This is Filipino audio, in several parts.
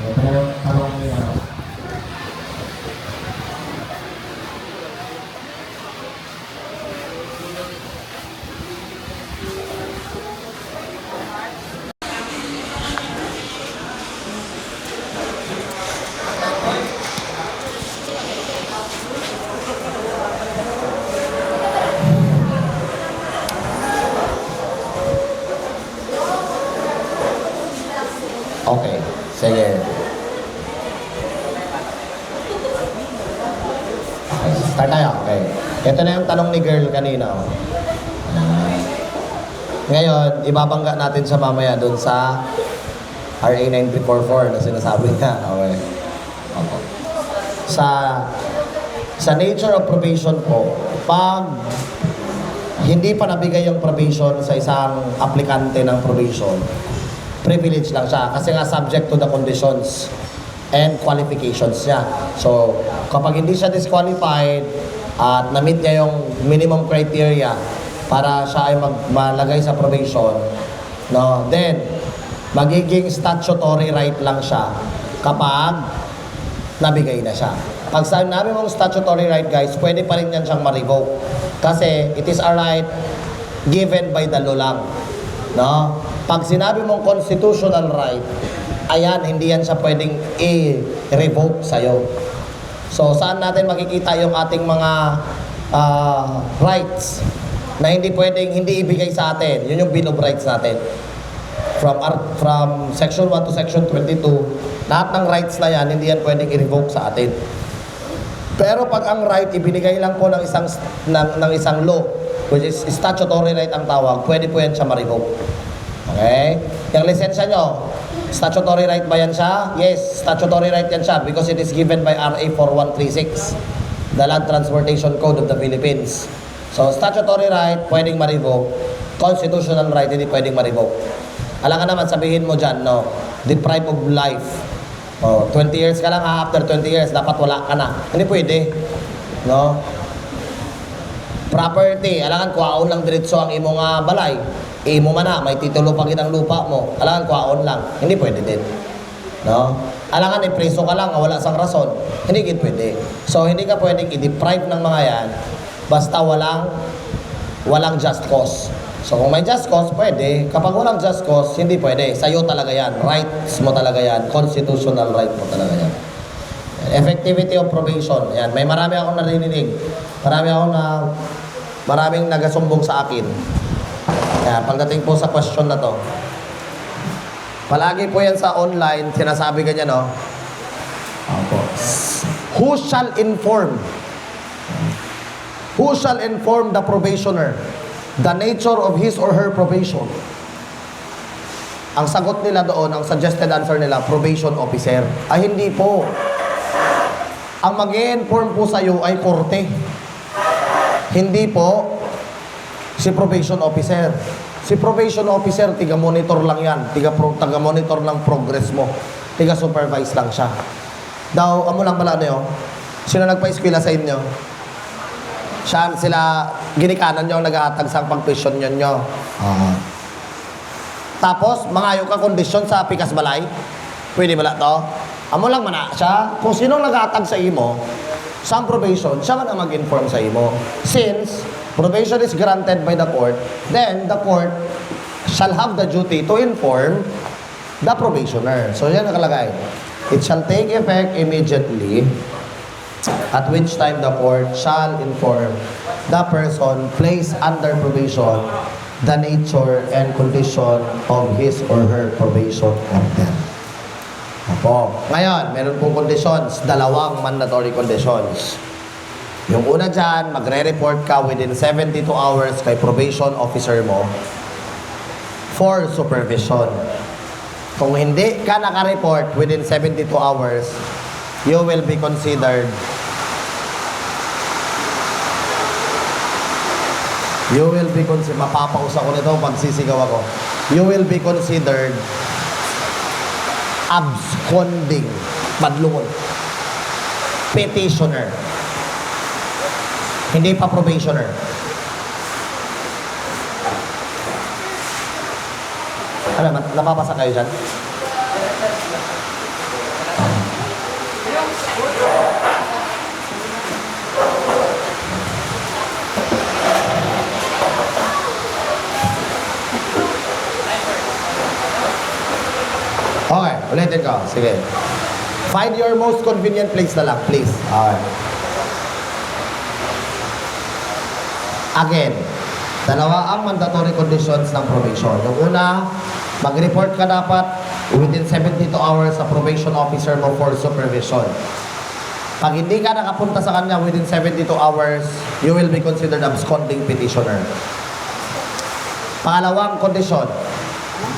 Ito na yung tanong niya. Okay, sige. Okay, start tayo. Okay. Ito na yung tanong ni girl kanina. Oh. Ngayon, ibabangga natin sa mamaya doon sa RA 9344 na sinasabi niya. Okay. Okay. Sa nature of probation po, pag hindi pa nabigay yung probation sa isang aplikante ng probation, privilege lang siya kasi nga subject to the conditions and qualifications niya. So, kapag hindi siya disqualified at na-meet niya yung minimum criteria para siya ay malagay sa probation, no, then magiging statutory right lang siya kapag nabigay na siya. Pag sinabi mong statutory right, guys, pwede pa rin yan siyang ma-revoke kasi it is a right given by the law lang. No? Pag sinabi mong constitutional right, ayan, hindi yan siya pwedeng i-revoke sa'yo. So, saan natin makikita yung ating mga rights na hindi pwedeng hindi ibigay sa atin? Yun yung Bill of Rights natin. From Section 1 to Section 22, lahat ng rights na yan, hindi yan pwedeng i-revoke sa atin. Pero pag ang right, ibinigay lang po ng isang law, which is statutory right ang tawag, pwede po yan siya ma-revoke. Okay? Yung lisensya nyo, statutory right ba yan siya? Yes, statutory right yan siya because it is given by RA 4136, the Land Transportation Code of the Philippines. So, statutory right, pwedeng ma-revoke. Constitutional right, hindi pwedeng ma-revoke. Alam ka naman, sabihin mo dyan, no? Deprive of life. Oh, 20 years ka lang ha, after 20 years, dapat wala ka na. Hindi pwede. No? Property, alangan, kuwaon lang diretso ang imong balay. Imo man na, may titulo pa kitang lupa mo. Alangan, kuwaon lang. Hindi pwede din. No? Alangan, preso ka lang, wala sang rason. Hindi gid pwede. So, hindi ka pwedeng i-deprive ng mga yan basta walang just cause. So, kung may just cause, pwede. Kapag walang just cause, hindi pwede. Sa'yo talaga yan. Rights mo talaga yan. Constitutional right mo talaga yan. Effectivity of probation. Yan. May marami akong narinig. Maraming nagasumbong sa akin. Yan. Pagdating po sa question na to. Palagi po yan sa online, sinasabi ganyan, no? Opo. Who shall inform? Who shall inform the probationer the nature of his or her probation? Ang sagot nila doon, ang suggested answer nila, probation officer. Ay, hindi po. Ang mag-i-inform po sa iyo ay korte. Hindi po si probation officer. Si probation officer, tiga-monitor lang yan. Tiga-monitor lang progress mo. Tiga-supervise lang siya. Daw, amo lang pala niyo, sino nagpa-eskwela sa inyo? Sila, ginikanan nyo ang nag-aatag sa pag-question nyo. Tapos, mangayo ka kondisyon sa pikas balay. Pwede ba to? Amo lang mana siya. Kung sinong nag-aatag sa imo, sa probation, siya man ang mag-inform sa imo. Since probation is granted by the court, then the court shall have the duty to inform the probationer. So, yan nakalagay. It shall take effect immediately, at which time the court shall inform the person placed under probation the nature and condition of his or her probation order. Opo. Ngayon, meron pong conditions, dalawang mandatory conditions. Yung una dyan, magre-report ka within 72 hours kay probation officer mo for supervision. Kung hindi ka naka-report within 72 hours, you will be considered mapapausa ko nito pag sisigaw ako. You will be considered absconding, badlungon, petitioner, hindi pa probationer. Ano, napapasa kayo dyan? Ulitin ko. Sige. Find your most convenient place na lang, please. Okay. Again, dalawa ang mandatory conditions ng probation. Yung una, mag-report ka dapat within 72 hours sa probation officer mo for supervision. Pag hindi ka nakapunta sa kanya within 72 hours, you will be considered absconding petitioner. Pangalawang kondisyon,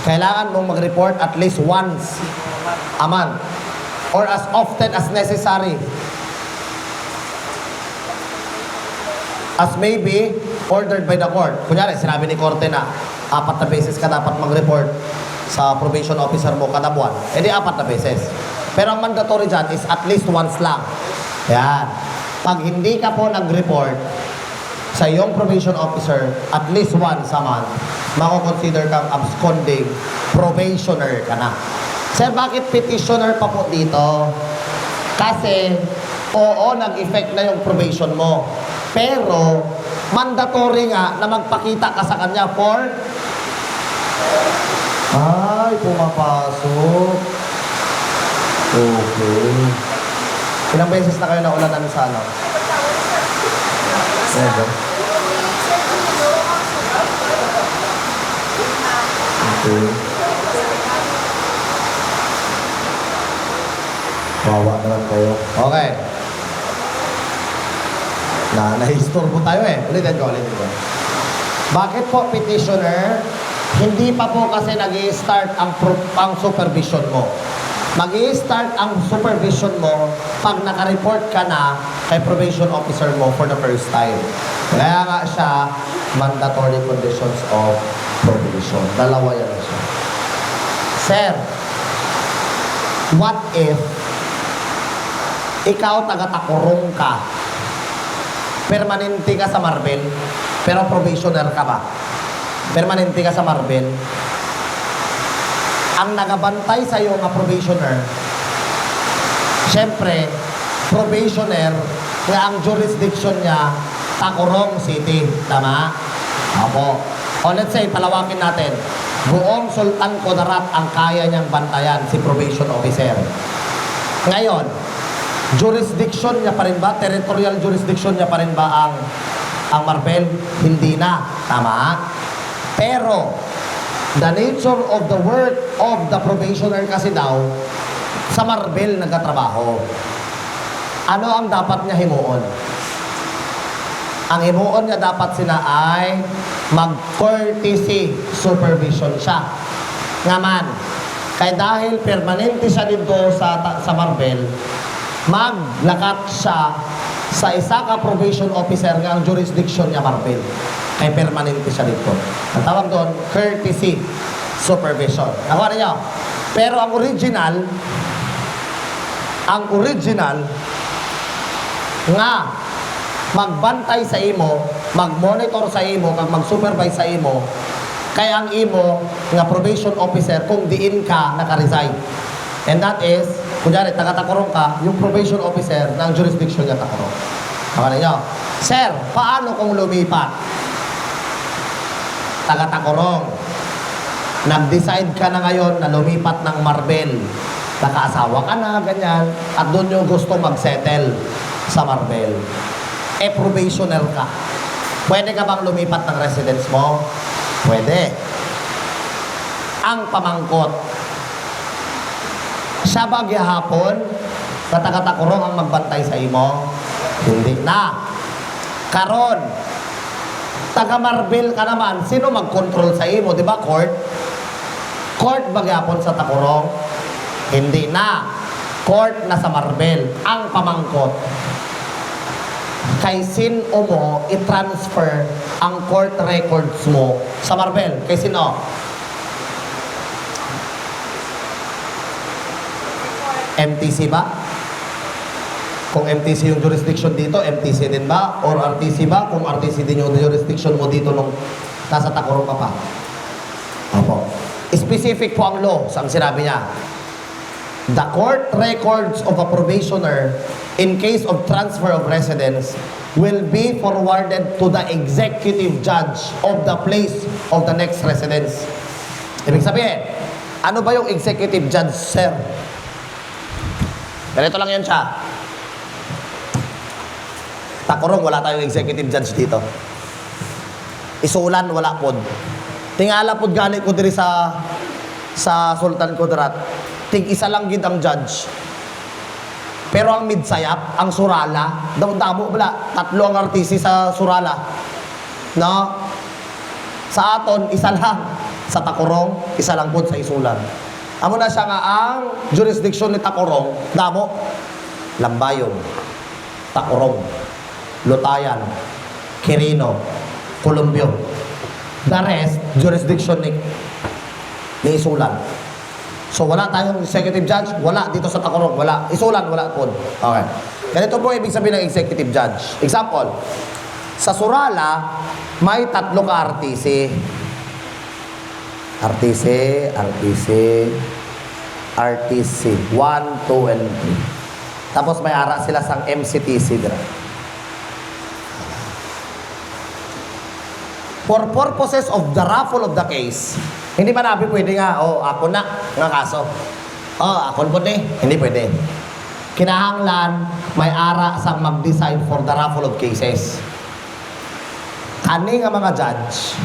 kailangan mong mag-report at least once a month or as often as necessary as may be ordered by the court. Kunyari, sinabi ni korte na 4 na beses ka dapat mag-report sa probation officer mo kada buwan. Eh di 4 na beses. Pero ang mandatory dyan is at least once lang. Yan. Pag hindi ka po nag-report sa iyong probation officer at least once a month, mako-consider kang absconding probationer ka na. Sir, bakit petitioner pa po dito? Kasi, oo, nag-effect na yung probation mo. Pero, mandatory nga na magpakita ka sa kanya for... Ay, pumapasok. Okay. Ilang beses na kayo naulanan sa ano? Okay. Wawa naman kayo. Okay. Nahistorbo tayo eh. Ulitin ko. Bakit po petitioner? Hindi pa po kasi nag-i-start ang supervision mo. Mag-i-start ang supervision mo pag naka-report ka na kay probation officer mo for the first time. Kaya nga siya, mandatory conditions of probation. Dalawa yan siya. Sir, what if ikaw taga-takurong ka, permanente ka sa Marbel, pero probationer ka ba? Permanente ka sa Marbel, ang nagabantay sa iyo nga probationer, syempre, probationer, nga ang jurisdiction niya, Tacorong City. Tama? Opo. O let's say, palawakin natin, buong Sultan Kudarat ang kaya niyang bantayan, si probation officer. Ngayon, jurisdiction niya pa rin ba? Territorial jurisdiction niya pa rin ba ang Marbel? Hindi na. Tama? Pero, the nature of the work of the probationer kasi daw, sa Marbel nagkatrabaho. Ano ang dapat niya himuon? Ang himuon niya dapat sila ay mag-courtesy supervision siya. Ngaman, kaya dahil permanente siya dito sa Marbel, maglakat siya sa isa ka probation officer nga ang jurisdiction niya Marbel. Kaya permanente siya dito. Ang tawag doon, courtesy supervision. Nakuha niyo? Pero ang original nga magbantay sa imo, mag-monitor sa imo, kag mag-supervise sa imo, kaya ang imo nga probation officer kung diin ka naka-resign. And that is, kunyari, taga-Tacorong ka, yung probation officer ng jurisdiction niya Tacorong. Nakuha niyo? Sir, paano kung lumipat? Taga-Tacorong. Nag-decide ka na ngayon na lumipat ng Marbel. Nakaasawa ka na, ganyan. At doon yung gusto mag-settle sa Marbel. Probationer ka. Pwede ka bang lumipat ng residence mo? Pwede. Ang pamangkot. Siya ba gihapon na taga-Tacorong ang magbantay sa imo? Hindi na. Karon, taga-Marbel ka naman, sino mag-control sa imo? Di ba, court? Court ba gihapon sa Tacorong? Hindi na. Court na sa Marbel. Ang pamangkot. Kay sino mo i-transfer ang court records mo sa Marbel? Kay sino? MTC ba? Kung MTC yung jurisdiction dito, MTC din ba? Or RTC ba? Kung RTC din yung jurisdiction mo dito nung nasa Tacorong ka pa. Opo. Specific po ang law sa sinabi niya. The court records of a probationer in case of transfer of residence will be forwarded to the executive judge of the place of the next residence. Ibig sabihin, Ano ba yung executive judge, sir? Ganito lang yan siya. Takurong, wala tayong executive judge dito. Isulan, wala pod. Tingala pod gani ko diri sa Sultan Kudarat. Tig-isa lang gid ang judge. Pero ang midsayap, ang surala, damo bala, 3 ang RTC sa surala. No? Sa aton, isa lang. Sa Takurong, isa lang po sa isulan. Amo na siya nga ang jurisdiction ni Takurong, damo. Lambayong, Takurong, Lutayan, Quirino, Columbio. The rest, jurisdiction ni isulan. So wala tayong executive judge, wala dito sa Takurong, wala. Isulan, wala po. Okay. Ganito po ibig sabihin ng executive judge. Example, sa surala, may 3 ka RTC. RTC, 1, 2, and 3. Tapos may ara sila sang MCTC dira. For purposes of the raffle of the case, hindi ba nabi pwede nga, ako na, nga kaso. Ako po hindi pwede. Kinahanglan, may ara sang mag-decide for the raffle of cases. Kani nga mga judge,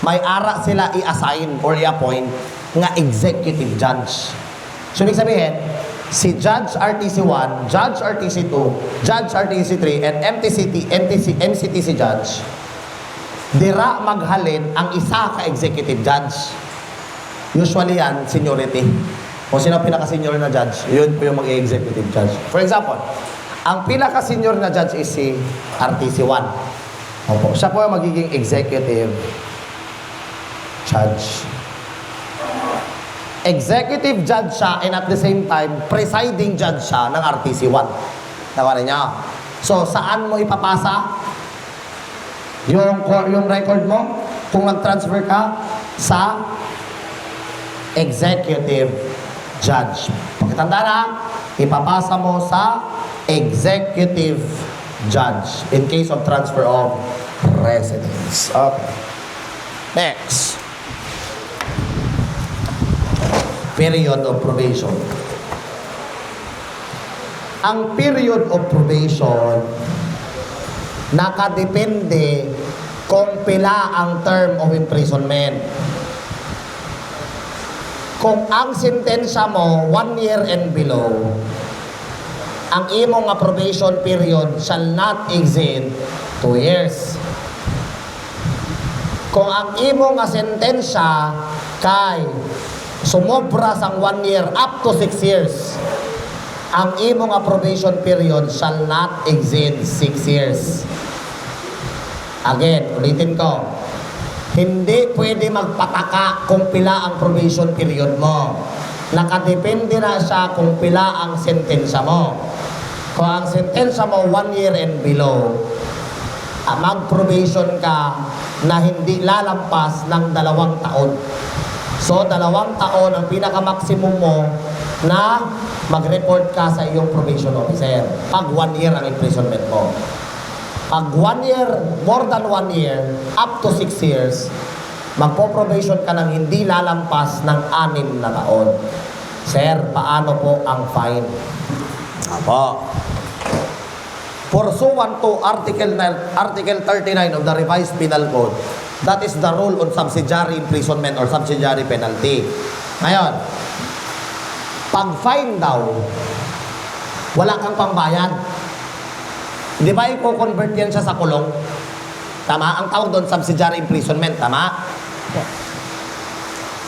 may ara sila i-assign or i-appoint nga executive judge. So, ibig sabihin, si Judge RTC 1, Judge RTC 2, Judge RTC 3, and MCTC Judge, dira maghalin ang isa ka executive judge. Usually yan, seniority. Kung sino pinaka-senior na judge, yun po yung mag-executive judge. For example, ang pinaka-senior na judge is si RTC 1. Opo, siya po yung magiging executive judge. Executive judge siya and at the same time, presiding judge siya ng RTC 1. Tawarin niya. So, saan mo ipapasa yung record mo? Kung nag-transfer ka sa executive judge. Pagkatanda na, ipapasa mo sa executive judge in case of transfer of residence. Okay. Next. Period of probation. Ang period of probation nakadepende kung pila ang term of imprisonment. Kung ang sentensya mo 1 year and below, ang imong probation period shall not exceed 2 years. Kung ang imong sentensya kay sumobra sang 1 year up to 6 years, ang imong probation period shall not exceed 6 years. Again, ulitin ko. Hindi pwede magpataka kung pila ang probation period mo. Nakadepende na siya kung pila ang sentensya mo. Kung ang sentensya mo 1 year and below, mag-probation ka na hindi lalampas ng 2 taon. So, 2 taon ang pinaka-maximum mo na mag-report ka sa iyong probation officer. Pag 1 year ang imprisonment mo. Pag 1 year, more than 1 year, up to 6 years, magpo-probation ka ng hindi lalampas ng 6 na taon. Sir, paano po ang fine? Apo. Pursuant to Article 39 of the Revised Penal Code, that is the rule on subsidiary imprisonment or subsidiary penalty. Ngayon, pag fine daw, wala kang pambayad. Di ba i-convert yan siya sa kulong? Tama? Ang tawag doon, subsidiary imprisonment. Tama?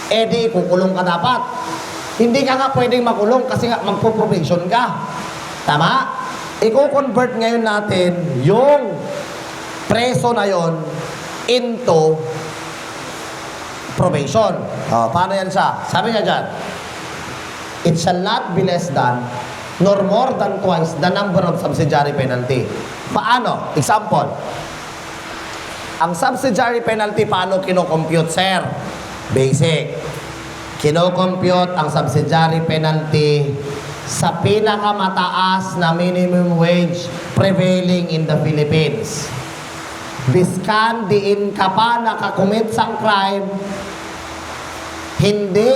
Eh di, kukulong ka dapat. Hindi ka nga pwedeng makulong kasi nga magpo-probation ka. Tama? I-convert ngayon natin yung preso na yon into probation. Paano yan siya? Sabi niya dyan, it shall not be less than nor more than twice the number of subsidiary penalty. Paano? Example, ang subsidiary penalty, paano kino-compute, sir? Basic. Kino-compute ang subsidiary penalty sa pinakamataas na minimum wage prevailing in the Philippines. Biskan diin ka pa nakakumit sang crime, hindi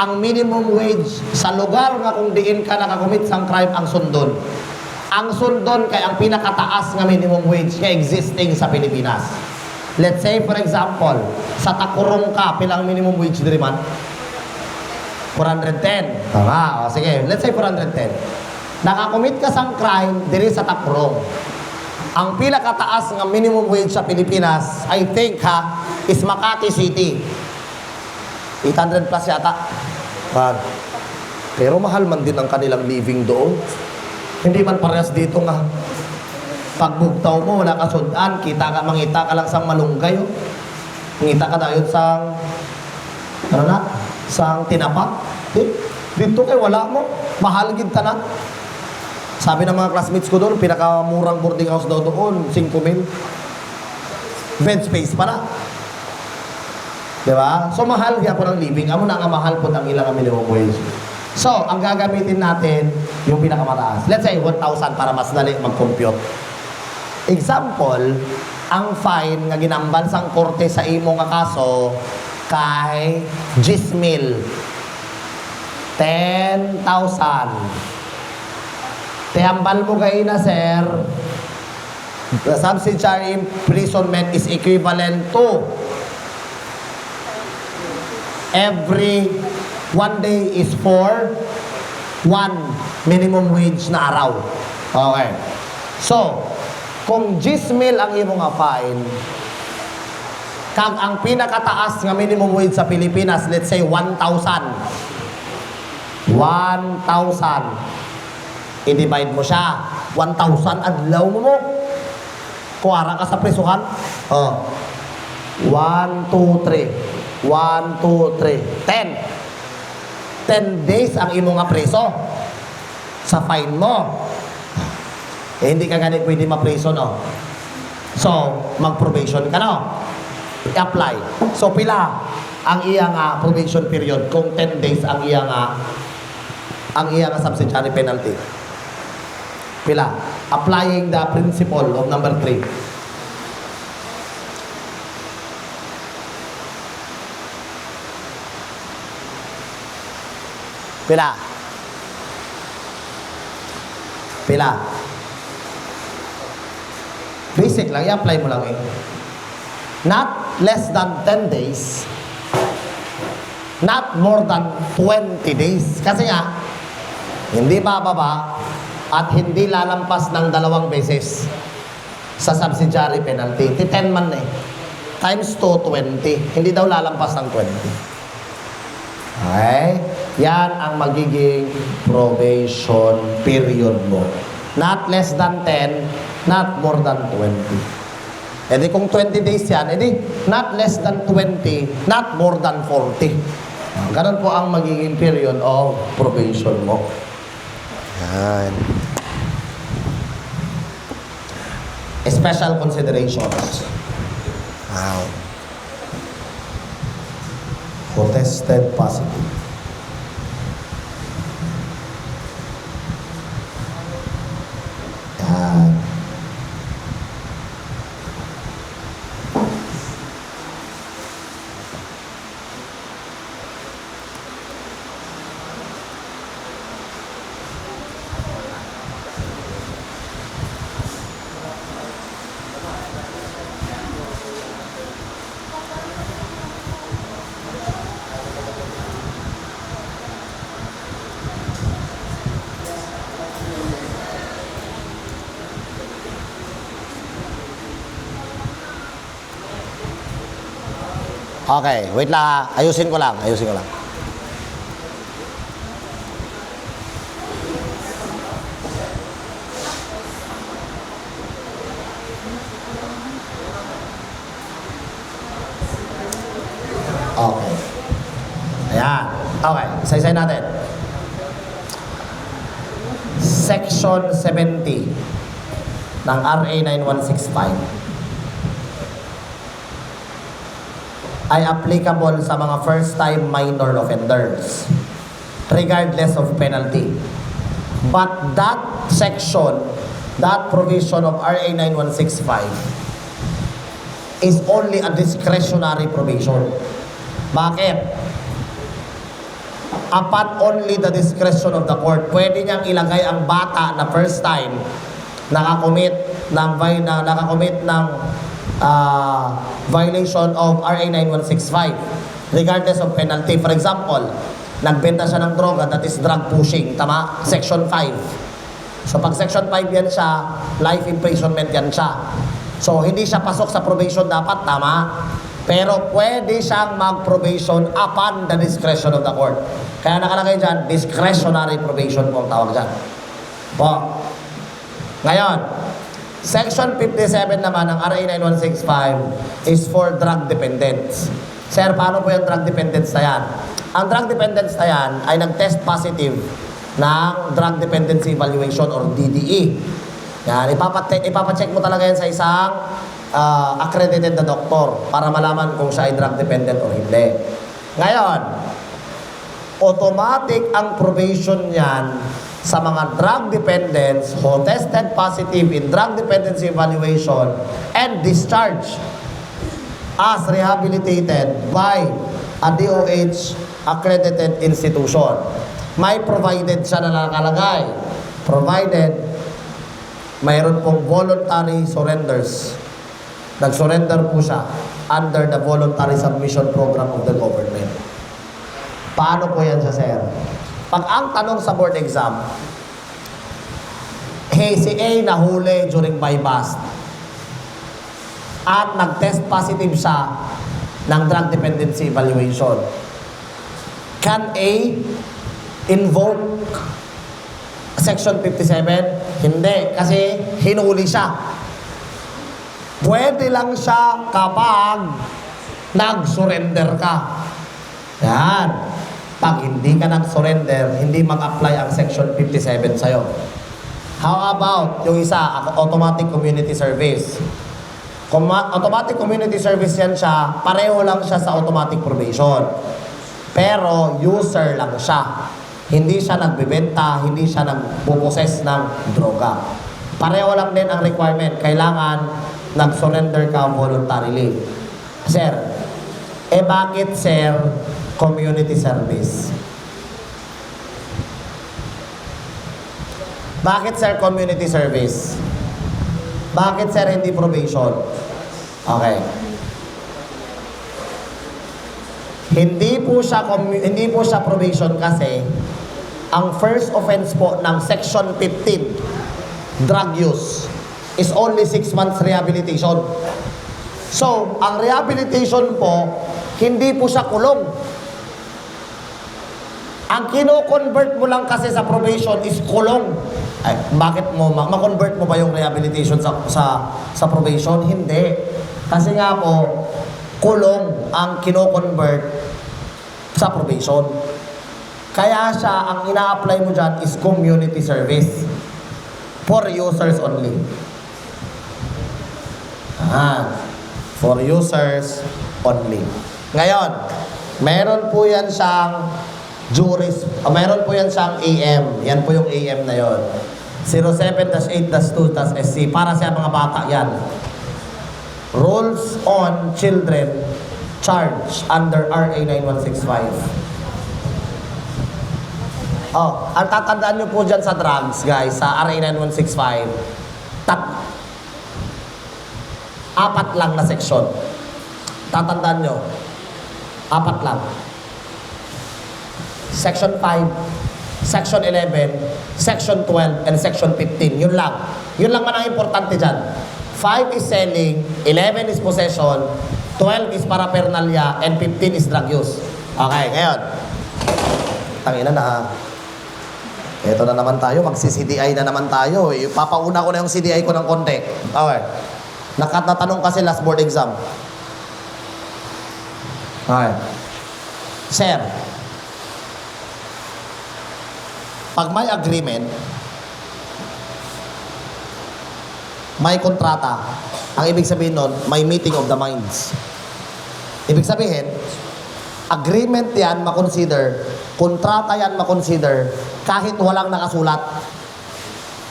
ang minimum wage sa lugar nga kung diin ka nakakumit sang crime ang sundon. Ang sundon kay ang pinakataas nga minimum wage nga existing sa Pilipinas. Let's say, for example, sa Takurong ka, pilang minimum wage diri man? 410. Tama. O, sige, let's say 410. Nakakumit ka sang crime diri sa Takurong. Ang pinakataas nga minimum wage sa Pilipinas, I think is Makati City. 800 plus yata. Pero mahal man din ang kanilang living doon. Hindi man parehas dito nga. Pagbugtaw mo, wala ka sudan, mangita ka lang sang malunggay. Oh. Ngita ka dayon sang, sang tinapa. Dito kay wala mo. Mahal gid ta na. Sabi ng mga classmates ko doon, pinakamurang boarding house daw doon, 5,000. Bed space pa na. Diba? So, mahal kaya po ng living. Amo na nga mahal po ang ilang minimum wage. So, ang gagamitin natin, yung pinakamataas. Let's say, 1,000 para mas dali mag-compute. Example, ang fine nga ginambal sang korte sa imo nga kaso kay 10,000. 10,000. Tihambal mo kayo na, sir, the subsidiary imprisonment is equivalent to every 1 day is for 1 minimum wage na araw. Okay. So, kung 10,000 ang imo nga fine, kag ang pinakataas nga minimum wage sa Pilipinas, let's say 1,000. 1,000. I-divide mo siya. 1,000 adlaw mo. Kuwara ka sa prisuhan. 1, 2, 3. 1, 2, 3. 10 days ang imo nga preso sa fine mo. Hindi ka ganit pwede ma-preso, no? So, mag-probation ka, no? I-apply. So, pila ang iya nga probation period kung 10 days ang iya nga subsidiary penalty. Pila? Applying the principle of number 3. Pila? Pila? Basic lang, i-apply mo lang eh. Not less than 10 days, not more than 20 days. Kasi nga, hindi bababa at hindi lalampas ng 2 beses sa subsidiary penalty. 10 man eh. Times 2, 20. Hindi daw lalampas ng 20. Okay? Yan ang magiging probation period mo. Not less than 10, not more than 20. E di kung 20 days yan, e di not less than 20, not more than 40. Ganun po ang magiging period of probation mo. Yan. Special considerations. Wow. For tested positive. Yan. Okay, wait lang. Ayusin ko lang. Okay. Ayan. Okay, isa-isayin natin. Section 70 ng RA 9165 ay applicable sa mga first-time minor offenders regardless of penalty. But that section, that provision of RA 9165 is only a discretionary probation. Bakit? Upon only the discretion of the court, pwede niyang ilagay ang bata na first time nakakomit ng violation of RA 9165 regardless of penalty. For example, nagbenta siya ng droga, that is drug pushing, tama? Section 5. So pag Section 5 yan siya, life imprisonment yan siya. So hindi siya pasok sa probation dapat, tama? Pero pwede siyang mag-probation upon the discretion of the court. Kaya nakalagay dyan, discretionary probation po ang tawag dyan. Po. Ngayon, Section 57 naman ng RA 9165 is for drug dependents. Sir, paano po yung drug dependents na yan? Ang drug dependents na yan ay nag-test positive ng Drug Dependency Evaluation or DDE. Yan, ipapacheck mo talaga yan sa isang accredited na doktor para malaman kung siya ay drug dependent o hindi. Ngayon, automatic ang probation yan sa mga drug dependents who tested positive in drug dependency evaluation and discharged as rehabilitated by a DOH accredited institution. May provided siya na nakalagay. Provided mayroon pong voluntary surrenders. Nag-surrender po siya under the voluntary submission program of the government. Paano po yan siya, sir? Pag ang tanong sa board exam, hey, si A nahuli during bypass at nag-test positive siya ng drug dependency evaluation. Can A invoke Section 57? Hindi, kasi hinuli siya. Pwede lang siya kapag nag-surrender ka. Yan. Pag hindi ka nag-surrender, hindi mag-apply ang Section 57 sa'yo. How about yung isa, automatic community service? Automatic community service yan siya, pareho lang siya sa automatic probation. Pero user lang siya. Hindi siya nagbebenta, hindi siya nagpuposes ng droga. Pareho lang din ang requirement. Kailangan nag-surrender ka voluntarily. Sir, bakit, sir, community service? Bakit, sir, community service? Bakit, sir, hindi probation? Okay. Hindi po siya probation kasi ang first offense po ng Section 15, drug use, is only 6 months rehabilitation. So, ang rehabilitation po, hindi po siya kulong. Ang kino-convert mo lang kasi sa probation is kulong. Ay, bakit mo, ma-convert mo ba yung rehabilitation sa probation? Hindi. Kasi nga po, kulong ang kino-convert sa probation. Kaya siya, ang ina-apply mo dyan is community service for users only. For users only. Ngayon, meron po yan siyang meron po yan siyang AM. Yan po yung AM na yon. 07-8-2-SC para sa mga bata yan. Rules on children charged under RA 9165. Ang tatandaan nyo po dyan sa drugs, guys, sa RA 9165, 4 lang na section. Tatandaan nyo, 4 lang. Section 5, Section 11, Section 12, and Section 15. Yun lang. Yun lang man ang importante dyan. 5 is selling, 11 is possession, 12 is paraphernalia, and 15 is drug use. Okay, ngayon. Tangina na ha. Ito na naman tayo, magsi-CDI na naman tayo. Papauna ko na yung CDI ko ng konti. Okay. Nakatanong kasi last board exam. Okay. Sir, pag may agreement, may kontrata, ang ibig sabihin nun, may meeting of the minds. Ibig sabihin, agreement yan makonsider, kontrata yan makonsider, kahit walang nakasulat.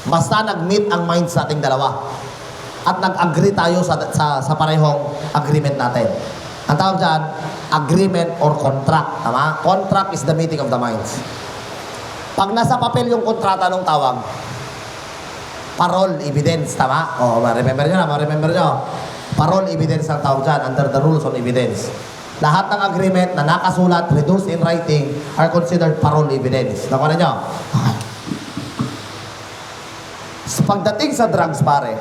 Basta nag-meet ang minds nating dalawa. At nag-agree tayo sa parehong agreement natin. Ang tawag dyan, agreement or contract. Tama? Contract is the meeting of the minds. Pag nasa papel yung kontrata, anong tawag? Parole evidence. Tama? O, ma-remember nyo na, ma-remember nyo. Parole evidence ang tawag dyan under the rules on evidence. Lahat ng agreement na nakasulat, reduced in writing, are considered parole evidence. Nakuha na nyo? Okay. So, pagdating sa drugs, pare,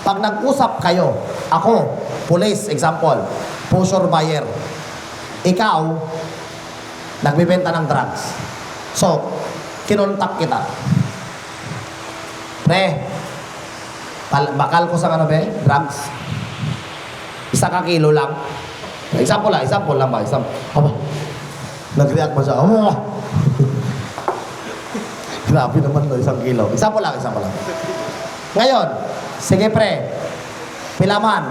pag nag-usap kayo, ako, police, example, pusher buyer, ikaw, nagbibenta ng drugs. So, kinontak kita. Pre, bakal ko sa ano be? Drugs. 1 kilo lang. Example lang ba? Aba, nag-react ba siya? Oh! Grabe naman no, 1 kilo. Example lang. Ngayon, sige pre, pilaman.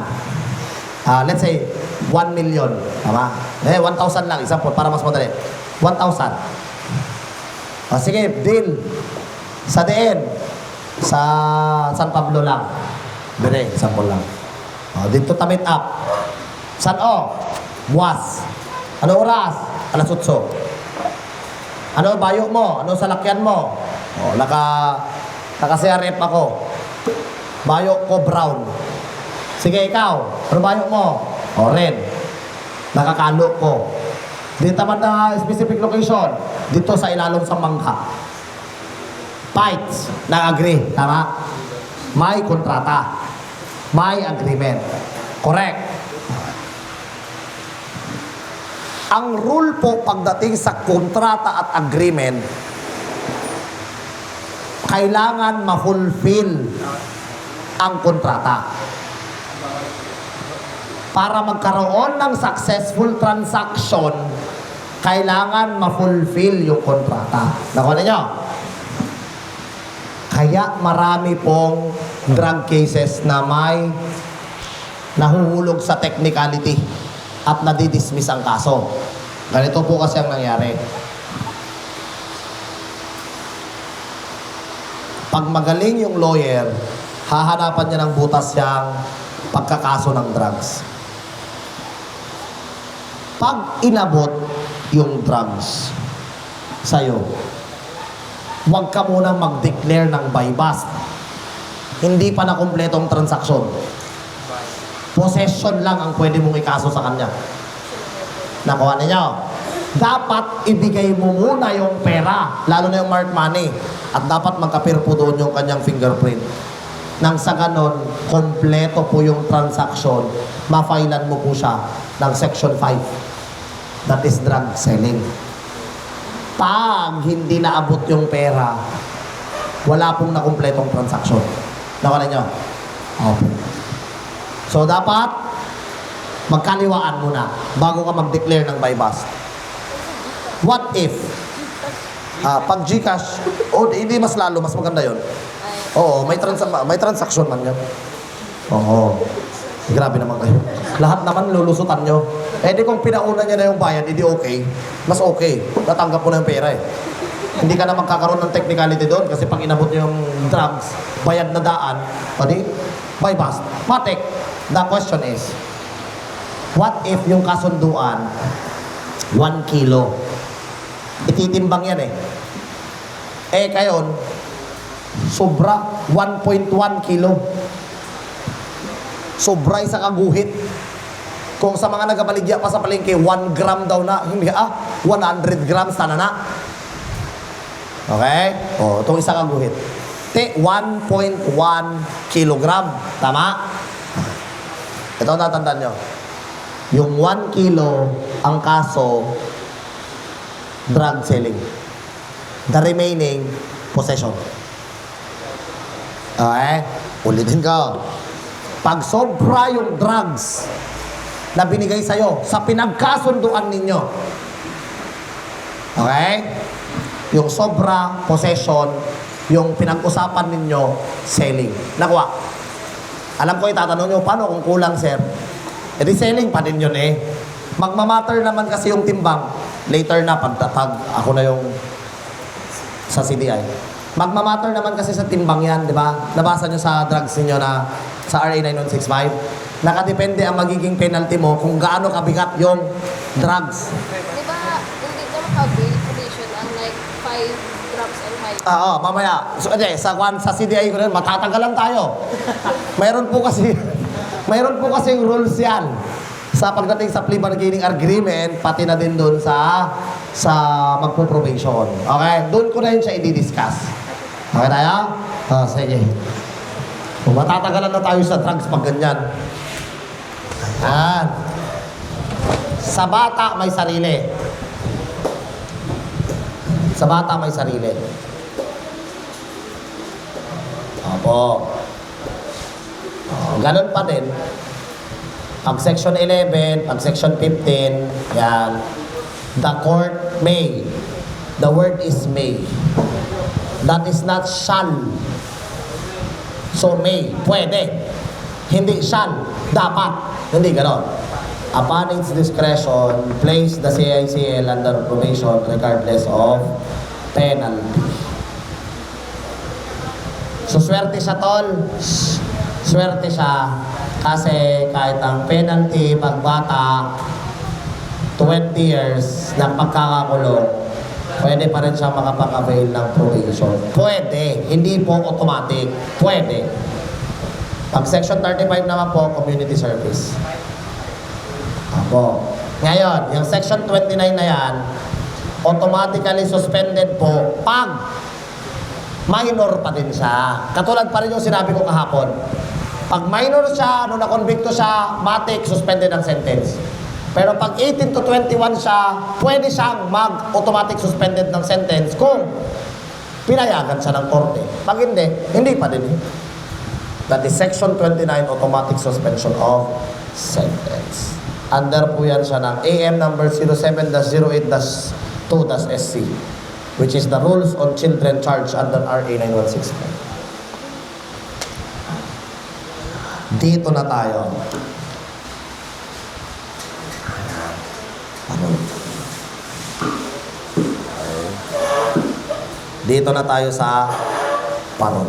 Let's say, 1 million. Tama? 1,000 lang. Example, para mas madali. 1,000. Sige, deal. Sa DN. Sa San Pablo lang. Bere, example lang. Dito tamit up. San O? Buwas. Ano oras? Alas 8. Ano bayo mo? Ano salakyan mo? Naka-CRF ako. Bayo ko brown. Sige, ikaw. Ano bayo mo? Red. Nakakalo ko. Dito naman na specific location. Dito sa ilalong sa mangka. Fights. Nag-agree. Tama? May kontrata. May agreement. Correct. Ang rule po pagdating sa kontrata at agreement, kailangan ma-fulfill ang kontrata. Para magkaroon ng successful transaction, kailangan ma-fulfill yung kontrata. Nakuha niyo? Kaya marami pong drug cases na may nahuhulog sa technicality at nadidismiss ang kaso. Ganito po kasi ang nangyari. Pag magaling yung lawyer, hahanapan niya ng butas yung pagkakaso ng drugs. Pag inabot yung drugs sa'yo, huwag ka muna mag-declare ng buy bust. Hindi pa na kumpletong transaksyon. Possession lang ang pwede mong ikaso sa kanya. Nakuha ninyo? Dapat ibigay mo muna yung pera, lalo na yung marked money. At dapat magkapir po doon yung kanyang fingerprint. Nang sa ganon, kompleto po yung transaction, ma-filean mo po siya ng Section 5. That is drug selling. Pag hindi naabot yung pera, wala pong nakumpletong transaction. Nakuha ninyo? Okay. So, dapat magkaliwaan muna bago ka mag-declare ng buy bust. What if? Pag Gcash, hindi mas lalo, mas maganda yon. Oo, may transaction man yan. Oo. Grabe naman kayo. Lahat naman lulusutan nyo. Di kung pinauna niya na yung bayad, hindi okay. Mas okay. Natanggap mo na yung pera eh. Hindi ka na magkakaroon ng technicality doon kasi pag inabot nyo yung drugs, bayad na daan, buy bust. Matik. The question is, what if yung kasunduan, 1 kilo? Ititimbang yan eh. Kayon, sobra, 1.1 kilo. Sobra sa kaguhit. Kung sa mga nagabaligya pa sa palengke, 1 gram daw na. Hindi 100 grams sana na. Okay? Itong isa kaguhit. 1.1 kilogram. Tama? Ito ang tatandaan nyo. Yung 1 kilo, ang kaso, drug selling. The remaining, possession. Okay? Ulitin ko. Pag sobra yung drugs na binigay sa'yo sa pinagkasunduan ninyo, okay? Yung sobra, possession, yung pinag-usapan ninyo, selling. Nakuha. Alam ko itatanong nyo, paano kung kulang, sir? Di selling pa din yun eh. Magmamatter naman kasi yung timbang. Later na, pag ako na yung sa CDI. Magmamatter naman kasi sa timbang yan, di ba? Nabasa nyo sa drugs ninyo na sa RA 9165. nakadepende ang magiging penalty mo kung gaano kabigat yung drugs. Di ba, hindi ka makabail probation ang like 5 drops and high? Oo, mamaya. So, sa CDI ko rin, matatagalan tayo. Mayroon po kasi, mayroon po kasing rules yan. Sa pagdating sa plea bargaining agreement, pati na din doon sa magpo-probation. Okay? Doon ko na yun siya i-discuss. Okay tayo? Sige. Kung matatagalan na tayo sa drugs pag ganyan. Ayan. Sa bata, may sarili. Sa bata, may sarili. Opo. Ganun pa din. Pag section 11, pag section 15, yan. The court may. The word is may. That is not shall. So may, pwede. Hindi shall, dapat. Hindi ganon. Upon its discretion, place the CICL under probation regardless of penalty. So swerte siya, tol. Swerte siya. Kasi kahit ang penalty pag bata 20 years ng pagkakakulong, pwede pa rin siya makapag-avail ng probation. Pwede. Hindi po automatic. Pwede. Pag section 35 naman po, community service. Apo. Ngayon, yung section 29 na yan, automatically suspended po pag minor pa din siya. Katulad pa rin yung sinabi ko kahapon. Pag minor siya, nung na-convicto siya, matik, suspended ang sentence. Pero pag 18 to 21 siya, pwede siyang mag-automatic suspended ng sentence kung pinayagan siya ng korte. Pag hindi, hindi pa din. That is section 29, automatic suspension of sentence. Under po yan siya ng AM number 07-08-2-SC, which is the rules on children charged under RA 9165. Dito na tayo. Dito na tayo sa parol.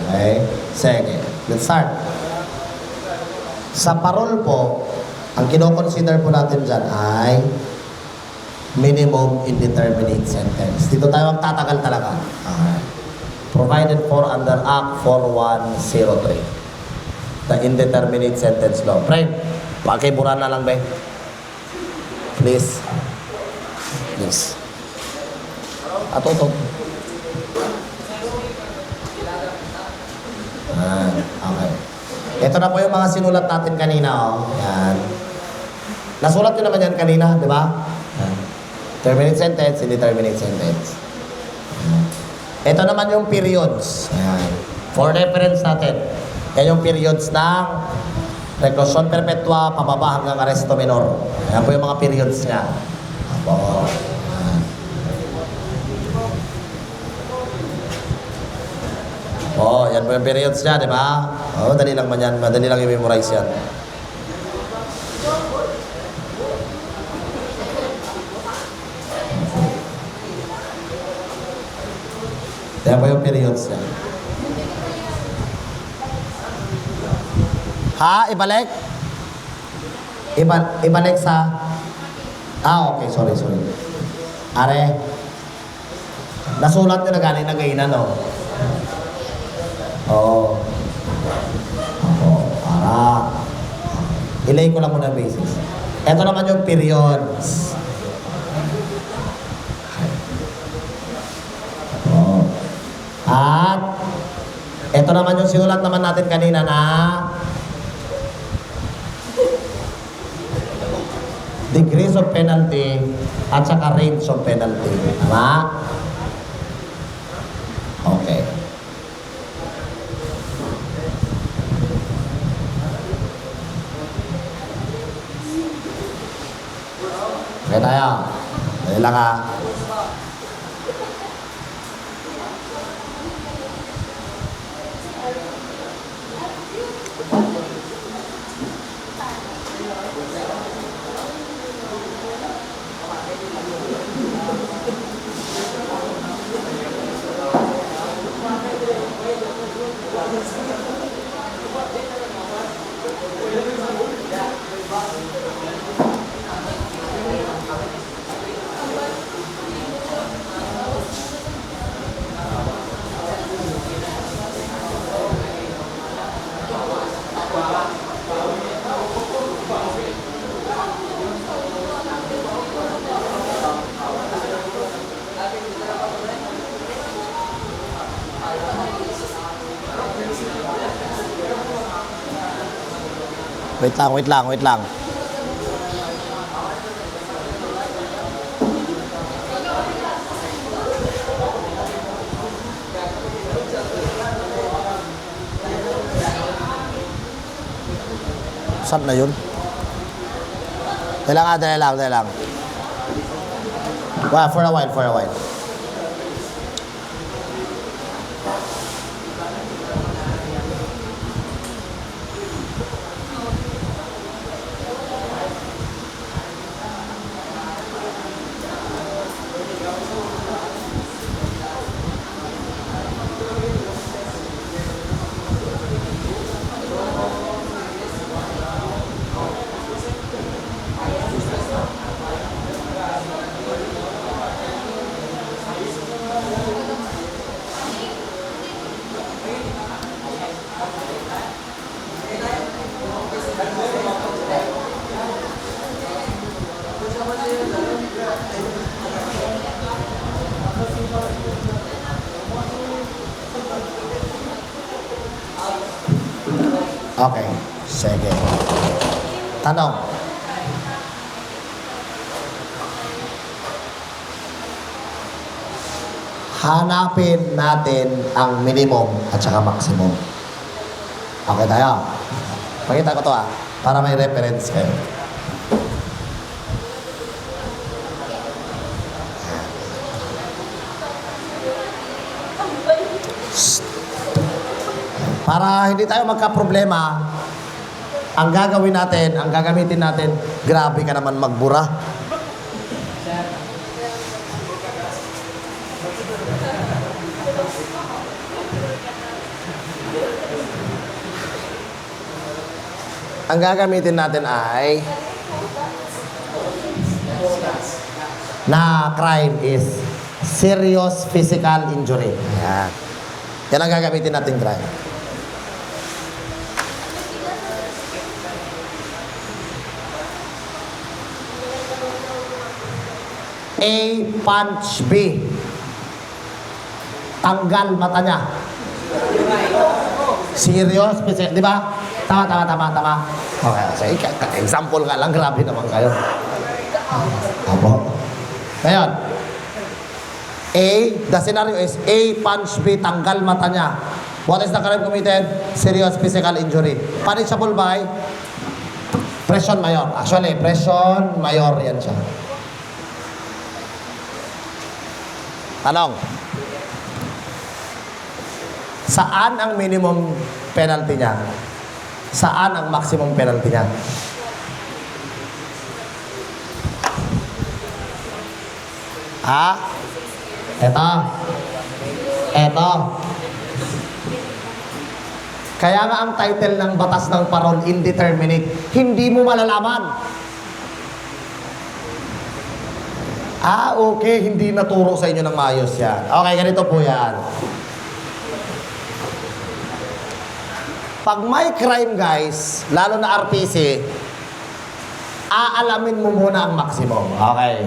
Okay? Sige. Let's start. Sa parol po, ang kinoconsider po natin dyan ay minimum indeterminate sentence. Dito tayo ang tatagal talaga. Okay. Provided for under Act 4103. The indeterminate sentence law. Friend, pakibura na lang ba? Please. Please. Ito. Okay. Ito na po yung mga sinulat natin kanina, oh. Yan. Nasulat nyo naman yan kanina, di ba? Terminate sentence, indeterminate sentence. Ito naman yung periods. Yan. For reference natin, yan yung periods ng reclusion perpetua, pababa hanggang arresto minor. Yan po yung mga periods niya. Apo. Oh, yan po yung periods niya, di ba? Oh, dali lang man yan. Madali lang i-memorize yan. Yan po yung periods niya. Ha? Ibalik? Ibalik sa... okay. Sorry. Are, nasulat nyo na galing na gainan, no? Oo. Para. Ilay ko lang muna basis. Ito naman yung periods. Oo. At ito naman yung sinulat naman natin kanina na degrees of penalty at saka range of penalty. Tama? Okay. Okay tayo. Dali lang ha. Wait lang. Saan na yun? Dali lang. Well, for a while. Okay, sige. Tanong. Hanapin natin ang minimum at saka maximum. Okay tayo? Pakita ko to para may reference kayo. Para hindi tayo magka-problema, ang gagamitin natin, grabe ka naman magbura. Ang gagamitin natin ay na crime is serious physical injury. Yan. Yan ang gagamitin natin crime. A, punch B. Tanggal mata niya. Serious, di ba? Tama. Okay, so example nga lang, grabe naman kayo. Apo. Ngayon, A, the scenario is A, punch B, tanggal mata niya. What is the crime committed? Serious physical injury. Punishable by presyon mayor. Actually, presyon mayor yan siya. Tanong. Saan ang minimum penalty niya? Saan ang maximum penalty niya? Eto. Kaya nga ang title ng batas ng parol, indeterminate, hindi mo malalaman. Okay, hindi naturo sa inyo ng maayos yan. Okay, ganito po yan. Pag may crime, guys, lalo na RPC, aalamin mo muna ang maximum. Okay.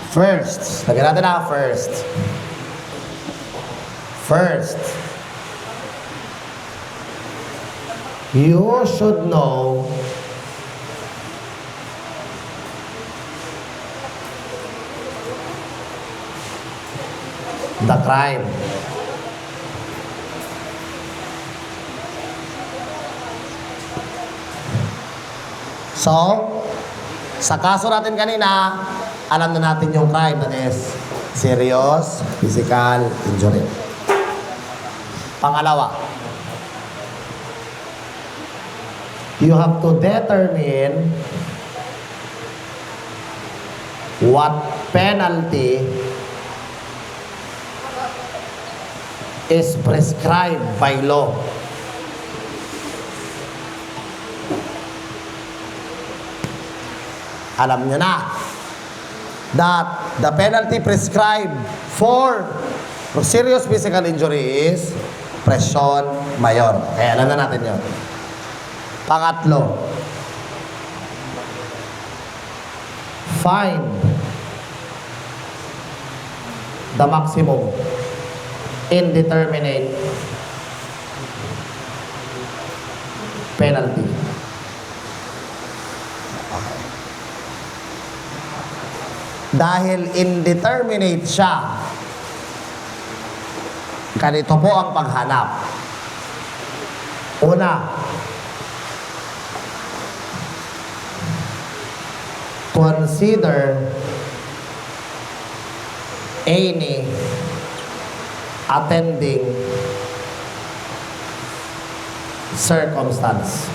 First. Lagyan natin na first. First. You should know the crime. So, sa kaso natin kanina, alam na natin yung crime, that is serious physical injury. Pangalawa, you have to determine what penalty is prescribed by law. Alam nyo na that the penalty prescribed for serious physical injury is presyon mayor. Kaya alam na natin yun. Pangatlo, find the maximum indeterminate penalty. Okay. Dahil indeterminate siya, ganito po ang paghanap. Una, consider any attending circumstance.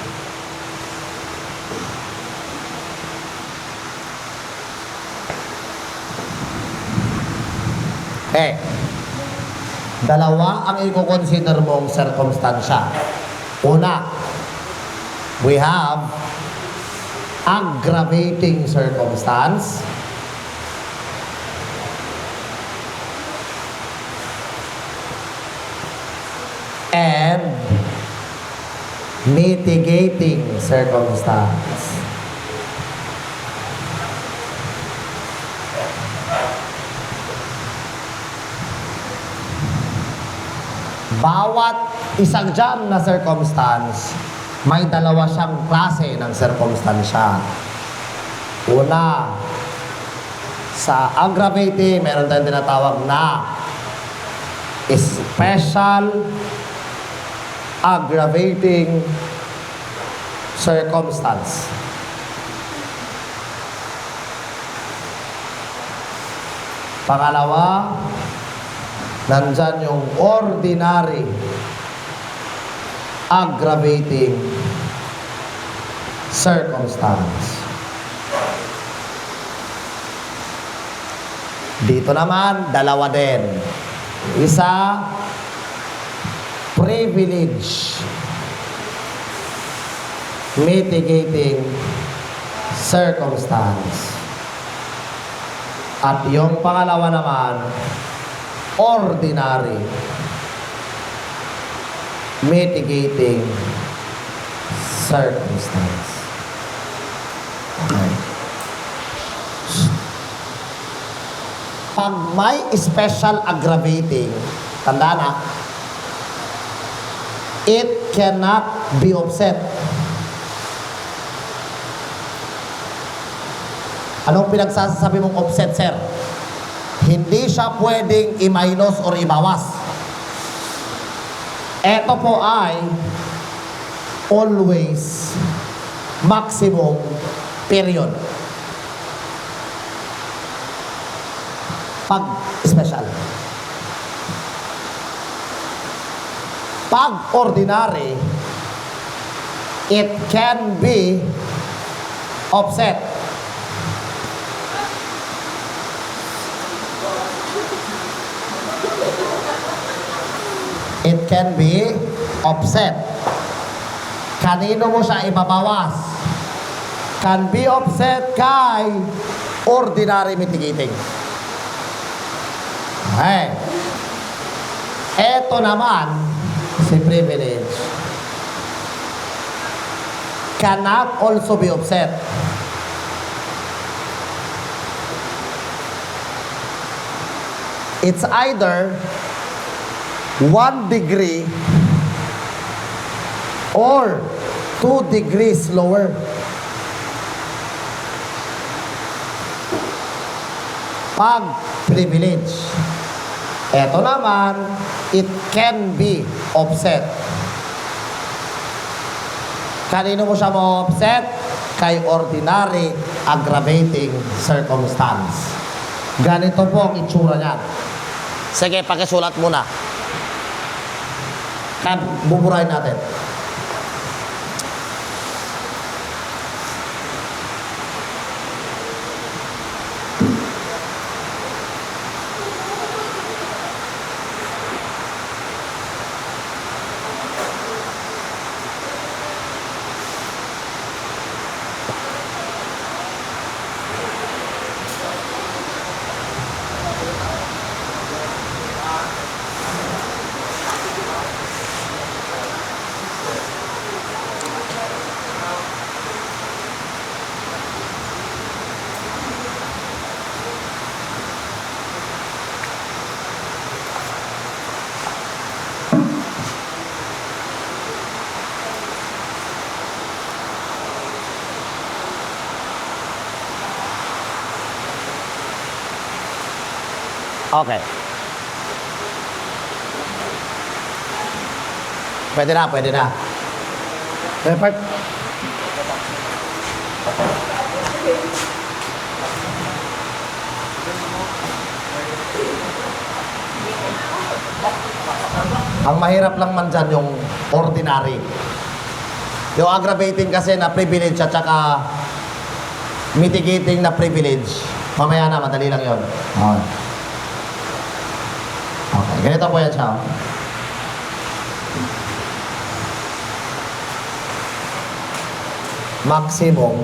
Dalawa ang i-consider mong circumstansya. Una, we have aggravating circumstance. And mitigating circumstance. Bawat isang dyan na circumstance, may dalawa siyang klase ng circumstansya. Una, sa aggravating, meron tayong tinatawag na special aggravating circumstance. Pangalawa, nandyan yung ordinary aggravating circumstance. Dito naman, dalawa din. Isa, privilege mitigating circumstance. At yung pangalawa naman, ordinary mitigating circumstance. Okay. Pag may special aggravating, tanda na, it cannot be offset. Anong pinagsasabi mong offset, sir? Hindi siya pwedeng i-minus or ibawas. Ito po ay always maximum period. Pag special. Pag ordinary, it can be offset. It can be offset. Kanino mo siya ibabawas? Can be offset kay ordinary mitigating. Okay. Ito naman, si privilege, cannot also be offset. It's either 1 degree or 2 degrees lower. Pag privilege. Ito naman, it can be offset. Kanino mo siya ma-offset? Kay ordinary aggravating circumstance. Ganito po ang itsura niyan. Sige, pakisulat muna. Buburahin natin. Okay. Pwede na, pwede na. Part. Ang mahirap lang man dyan yung ordinary. Yung aggravating kasi na privilege at saka mitigating na privilege. Mamaya na, madali lang yun. Okay. Okay, ganito po yan siya. Maximum,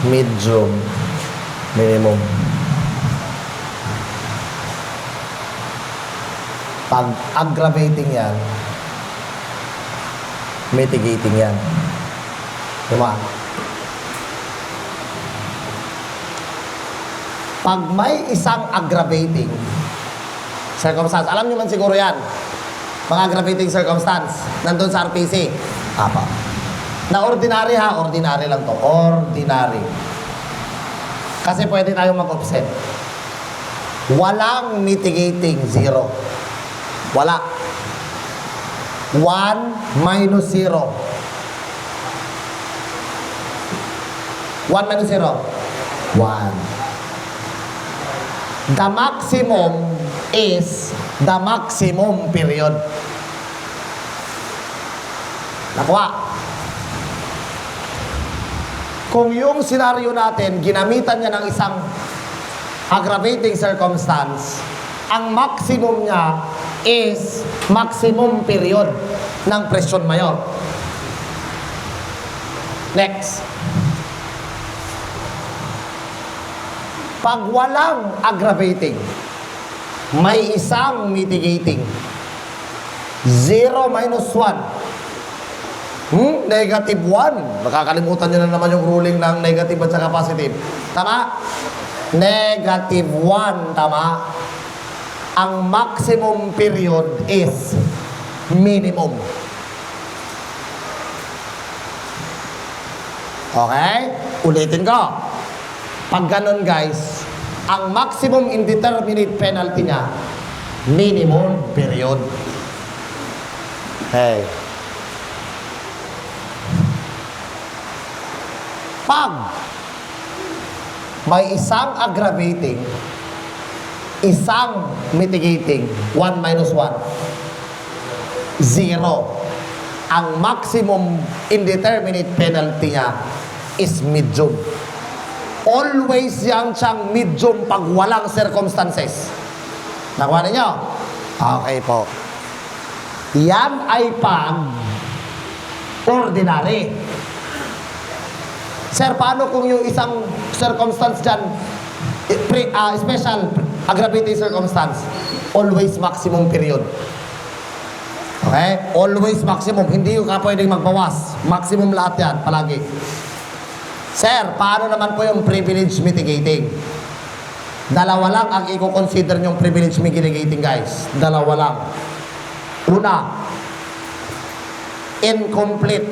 medium, minimum. Pag aggravating yan, mitigating yan. Diba? Pag may isang aggravating circumstance, alam niyo man siguro yan, mga aggravating circumstance, nandun sa RPC. Apa. Na ordinary ha, ordinary lang to. Ordinary. Kasi pwede tayong mag-offset. Walang mitigating, zero. Wala. 1 minus 0. 1 minus 0. 1. The maximum is the maximum period. Nakuha. Kung yung senaryo natin, ginamitan niya ng isang aggravating circumstance, ang maximum niya is maximum period ng presyon mayor. Next. Pag walang aggravating, may isang mitigating. 0 minus 1. Negative 1. Makakalimutan nyo na naman yung ruling ng negative at saka positive. Tama? Negative 1. Tama? Ang maximum period is minimum. Okay? Ulitin ko. Pag ganun guys, ang maximum indeterminate penalty niya, minimum period. Hey. Pag may isang aggravating, isang mitigating, 1 minus 1, 0. Ang maximum indeterminate penalty niya is medium. Always yan siyang medium pag walang circumstances. Nakuha ninyo? Okay po. Yan ay pag ordinary. Sir, paano kung yung isang circumstance dyan, special aggravating circumstance, always maximum period. Okay? Always maximum. Hindi yung ka pwedeng magbawas. Maximum lahat yan, palagi. Sir, paano naman po yung privilege mitigating? Dalawa lang ang i-consider yung privilege mitigating, guys. Dalawa lang. Una, incomplete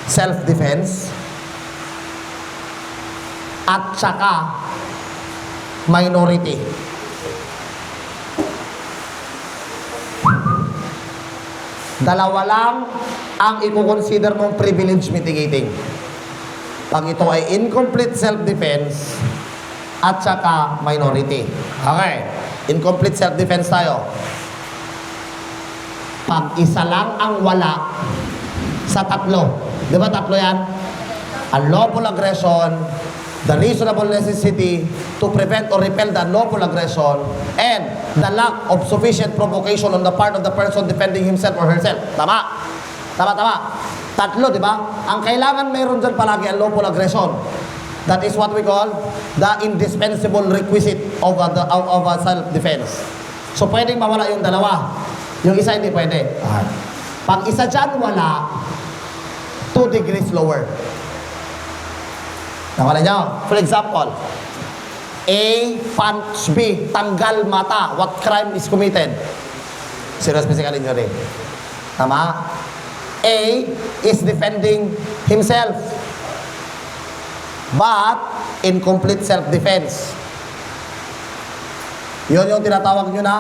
self-defense at saka minority. Dalawa lang ang i-consider mong privilege mitigating. Pag ito ay incomplete self-defense at saka minority. Okay. Incomplete self-defense tayo. Pag isa lang ang wala sa tatlo. Di ba tatlo yan? Unlawful aggression, the reasonable necessity to prevent or repel the unlawful aggression, and the lack of sufficient provocation on the part of the person defending himself or herself. Tama? Tama. Tatlo, di ba? Ang kailangan mayroon dyan palagi ang unlawful aggression. That is what we call the indispensable requisite of self-defense. So, pwedeng mawala yung dalawa. Yung isa hindi pwede. Pag isa dyan wala, 2 degrees lower. Nakala nyo? For example, A punch B, tanggal mata. What crime is committed? Serious physical injury. Tama? A is defending himself, but incomplete self-defense. Yun yung tinatawag nyo na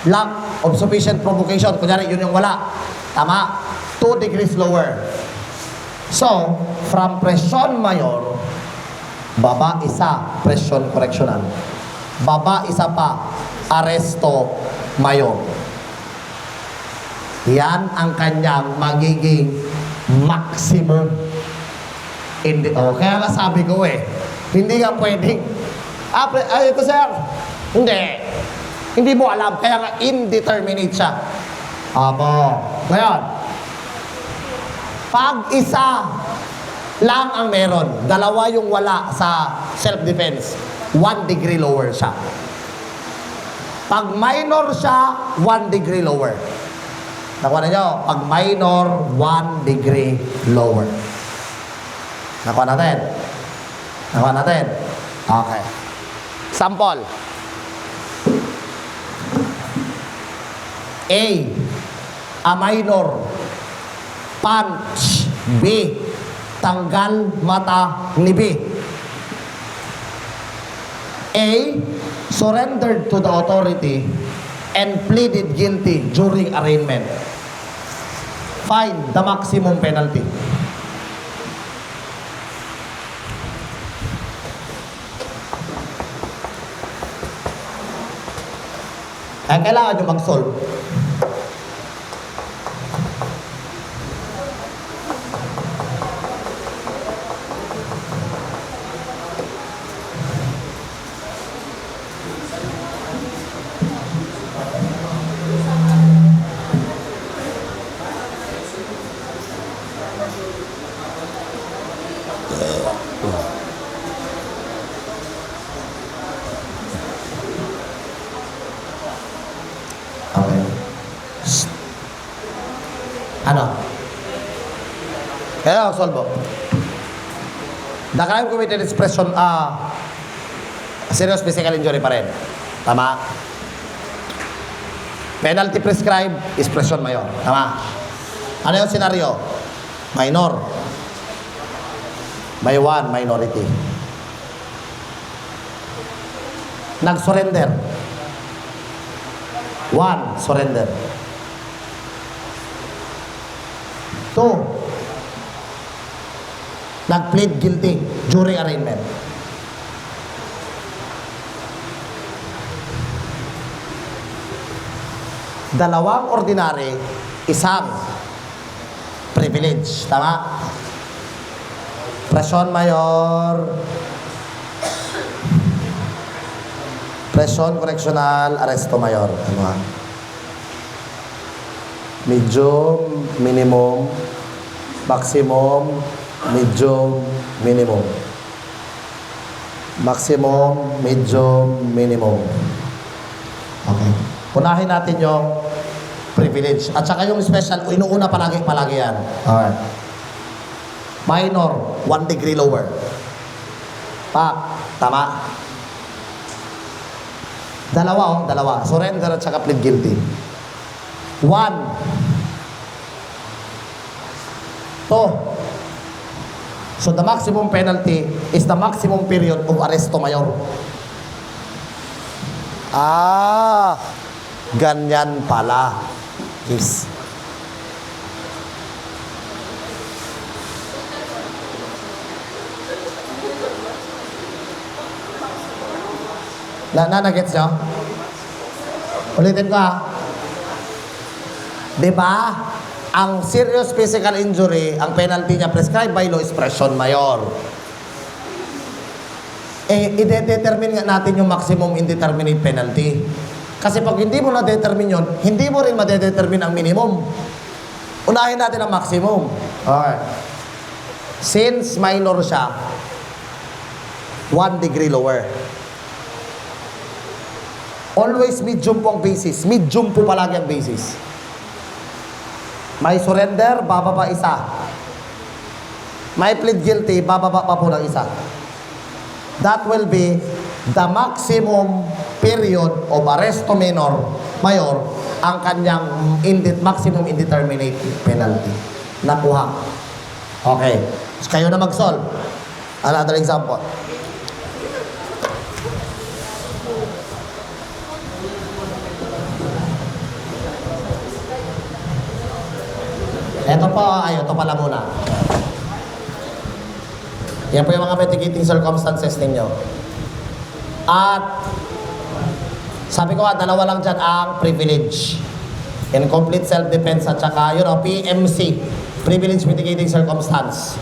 lack of sufficient provocation. Kunyari, yun yung wala. Tama? 2 degrees lower. So, from presyon mayor, baba isa, presyon correctional. Baba isa pa, aresto mayor. Yan ang kanyang magiging maximum. Kaya nga sabi ko hindi nga pwedeng, ito sir, hindi mo alam, kaya nga indeterminate siya. Abo. Ngayon, pag isa lang ang meron, dalawa yung wala sa self-defense, 1 degree lower siya. Pag minor siya, 1 degree lower. Nakuha na nyo? Pag minor, 1 degree lower. Nakuha natin? Nakuha natin? Okay. Sample. A minor. Punch. B. Tanggal mata ni B. A. Surrendered to the authority and pleaded guilty during arraignment. Fine the maximum penalty. Kailangan nyo mag-solve. Okay. Ano? Kaya ako solve. The crime committed is serious physical injury pa rin. Tama? Penalty prescribed is presyon mayor. Tama? Ano yung senaryo? Minor. May 1 minority. Nag-surrender. 1, surrender. 2, nag-plead guilty during arraignment. Dalawang ordinary, isang privilege. Tama? Presyon mayor, presyon correctional, aresto mayor. Ano ha? Medium, minimum, maximum, medium, minimum. Maximum, medium, minimum. Okay. Unahin natin yung privilege. At saka yung special, inuuna palagi yan. Okay. Minor, 1 degree lower. Tama? Dalawa. Surrender at saka plead guilty. 1. 2. So the maximum penalty is the maximum period of aresto mayor. Ganyan pala. Yes. Na-gets nyo? Ulitin ko ha. Diba? Ang serious physical injury, ang penalty niya prescribed by law is presyon mayor. I-determine nga natin yung maximum indeterminate penalty. Kasi pag hindi mo na-determine yun, hindi mo rin ma-determine ang minimum. Unahin natin ang maximum. Okay. Since minor siya, 1 degree lower. Always medium po ang basis. Medium po palagi ang basis. May surrender, bababa isa. May plead guilty, bababa pa po ng isa. That will be the maximum period of arresto mayor, ang kanyang maximum indeterminate penalty. Nakuha. Okay. So, kayo na mag-solve. Another example. Ito po, ito pala muna. Yan po yung mga mitigating circumstances ninyo. At sabi ko dalawa lang dyan ang privilege. Incomplete self-defense at saka, PMC. Privilege mitigating circumstance.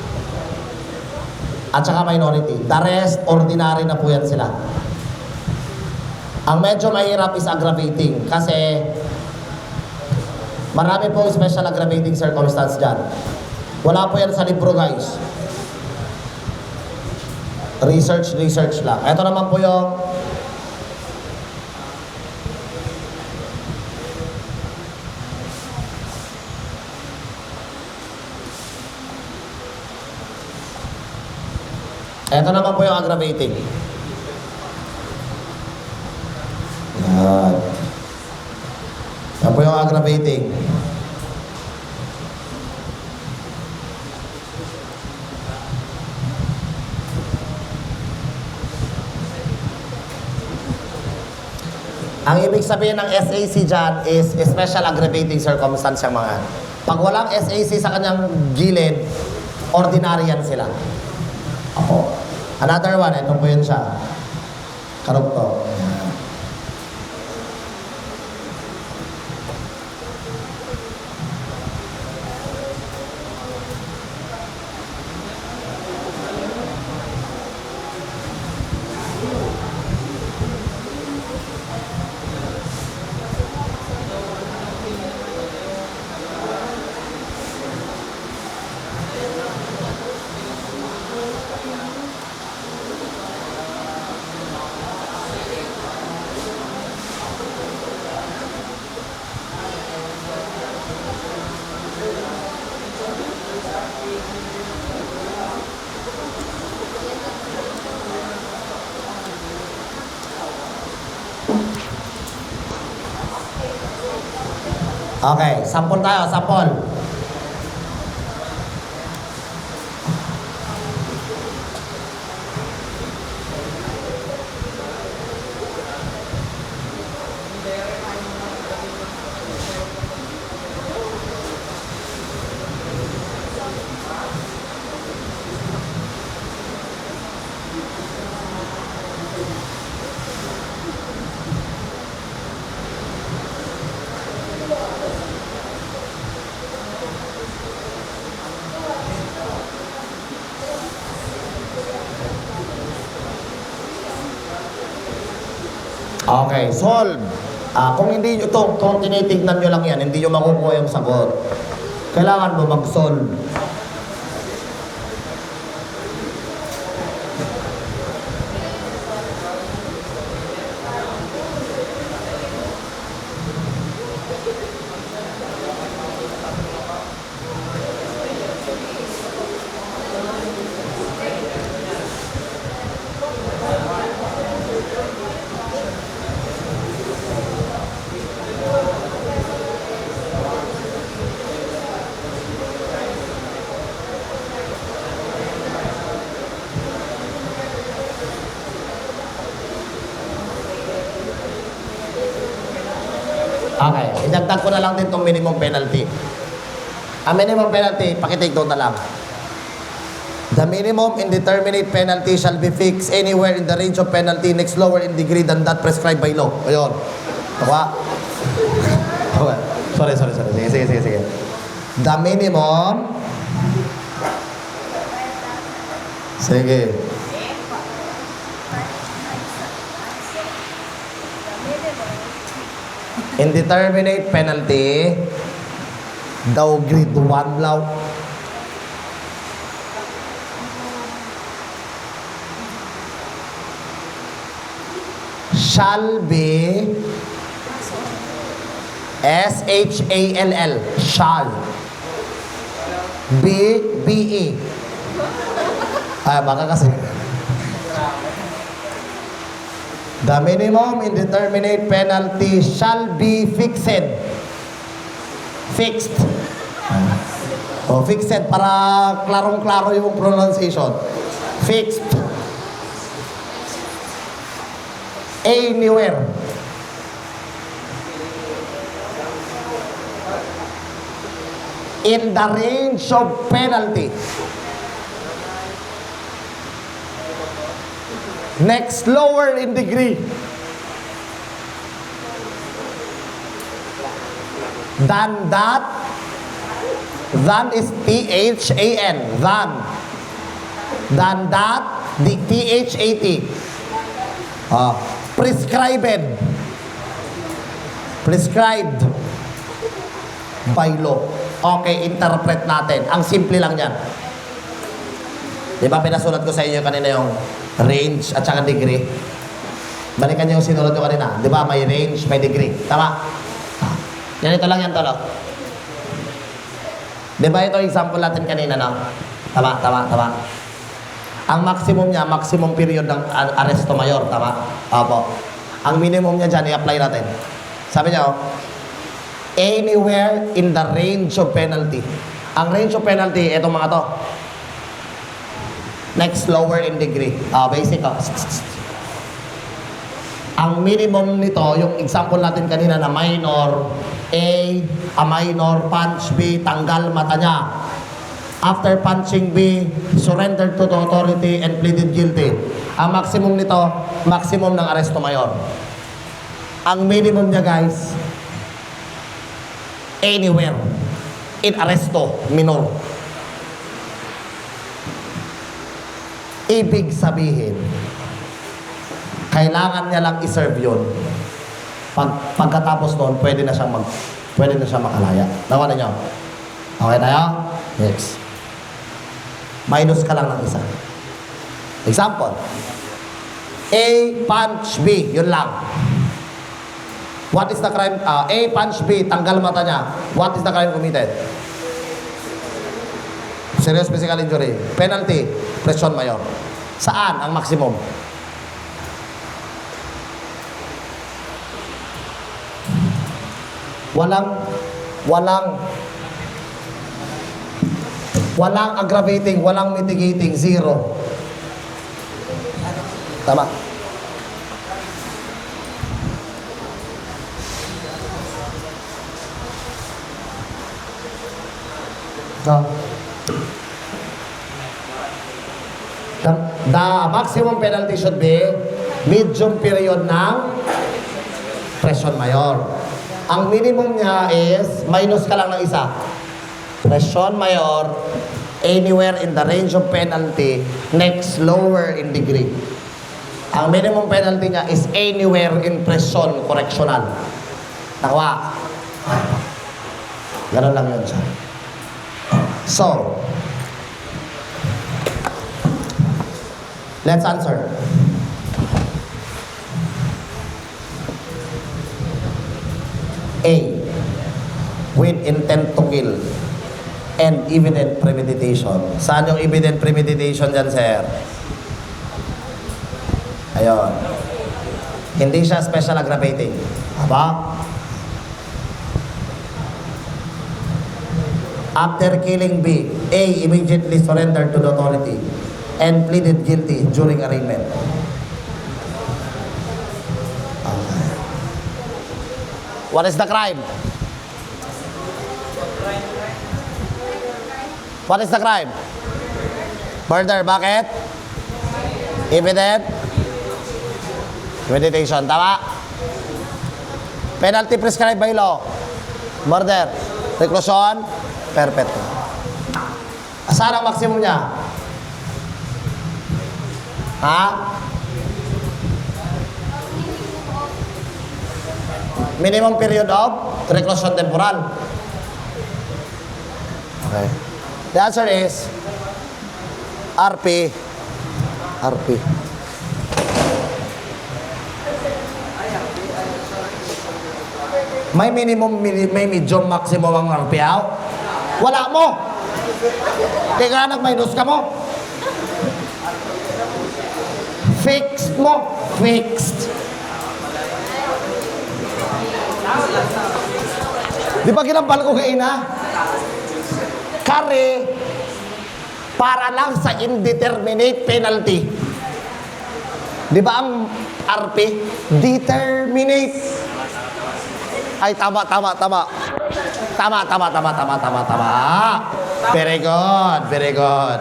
At saka minority. The rest, ordinary na po yan sila. Ang medyo mahirap is aggravating kasi marami pong special aggravating circumstance dyan. Wala po yan sa libro, guys. Research lang. Ito naman po yung aggravating. Yan. Yan po yung aggravating. Ang ibig sabihin ng SAC dyan is special aggravating circumstance yung mga. Pag walang SAC sa kanyang gilid, ordinary yan sila. Ako. Another one, ito po yun siya. Karugtong. Okay, sample tayo, sample. Okay, solve. Kung hindi nyo ito, kung tinitignan nyo lang yan, hindi nyo makukuha yung sagot. Kailangan mo mag-solve. Okay, idagdag ko na lang din itong minimum penalty. Ang minimum penalty, pakitake doon na lang. The minimum indeterminate penalty shall be fixed anywhere in the range of penalty next lower in degree than that prescribed by law. Ayun. Tawa. Okay. Sorry. Sige. The minimum. Sige. Indeterminate penalty. Daw grade 1 law. Shall be S-H-A-L-L. Shall. B-B-E. Ay, baka kasi. The minimum indeterminate penalty shall be fixed. Fixed. O, fixed para klarong-klaro yung pronunciation. Fixed. Anywhere. in the range of penalty. Next, lower in degree. Than that. Than is T-H-A-N. Than that, the T-H-A-T. Prescribed. Prescribed by law. Okay, interpret natin. Ang simple lang yan. Di ba pinasulat ko sa inyo kanina yung range at saka degree? Balikan niyo yung sinulat ko kanina. Di ba may range, may degree. Tama? Ganito lang yan, tolo. Di ba ito example natin kanina, no? Tama. Ang maximum niya, maximum period ng arresto mayor, tama? Opo. Ang minimum niya dyan, i-apply natin. Sabi niya, anywhere in the range of penalty. Ang range of penalty, itong mga to. Next, lower in degree. Basic, Ang minimum nito, yung example natin kanina na minor A minor, punch B, tanggal mata niya. After punching B, surrendered to the authority and pleaded guilty. Ang maximum nito, maximum ng aresto mayor. Ang minimum niya, guys, anywhere in aresto minor. Ibig sabihin, kailangan niya lang i-serve yun. Pagkatapos noon, pwede na siyang makalaya. Nawa na niyo? Okay tayo? Next. Minus ka lang ng isa. Example. A punch B. Yun lang. What is the crime? A punch B. Tanggal mata niya. What is the crime committed? Serious physical injury. Penalty. Presyon mayor. Saan ang maximum? Walang aggravating, walang mitigating, zero. Tama. The maximum penalty should be medium period ng presyon mayor. Ang minimum niya is, minus ka lang ng isa. Presyon mayor, anywhere in the range of penalty, next lower in degree. Ang minimum penalty niya is anywhere in presyon correctional. Nakuha? Ganun lang yun siya. So, let's answer. A, with intent to kill and evident premeditation. Saan yung evident premeditation dyan, sir? Ayun. Hindi siya special aggravating. Aba? After killing B, A immediately surrendered to the authority and pleaded guilty during arraignment. What is the crime? What is the crime? Murder. Bakit? Evident? Meditation. Tama? Penalty prescribed by law. Murder. Reclusion. Perpetual. Saan ang maximum niya? Ha? Minimum period of reclusion temporal. Okay. The answer is RP. RP. May minimum, may medium, maximum ang RP out. Wala mo. Kaya nag-minus ka mo. Fixed mo. Fixed. Di ba ginampal ko kay ina? Kare, para lang sa indeterminate penalty. Di ba ang RP? Determinate. Ay, tama. Tama. Very good, very good.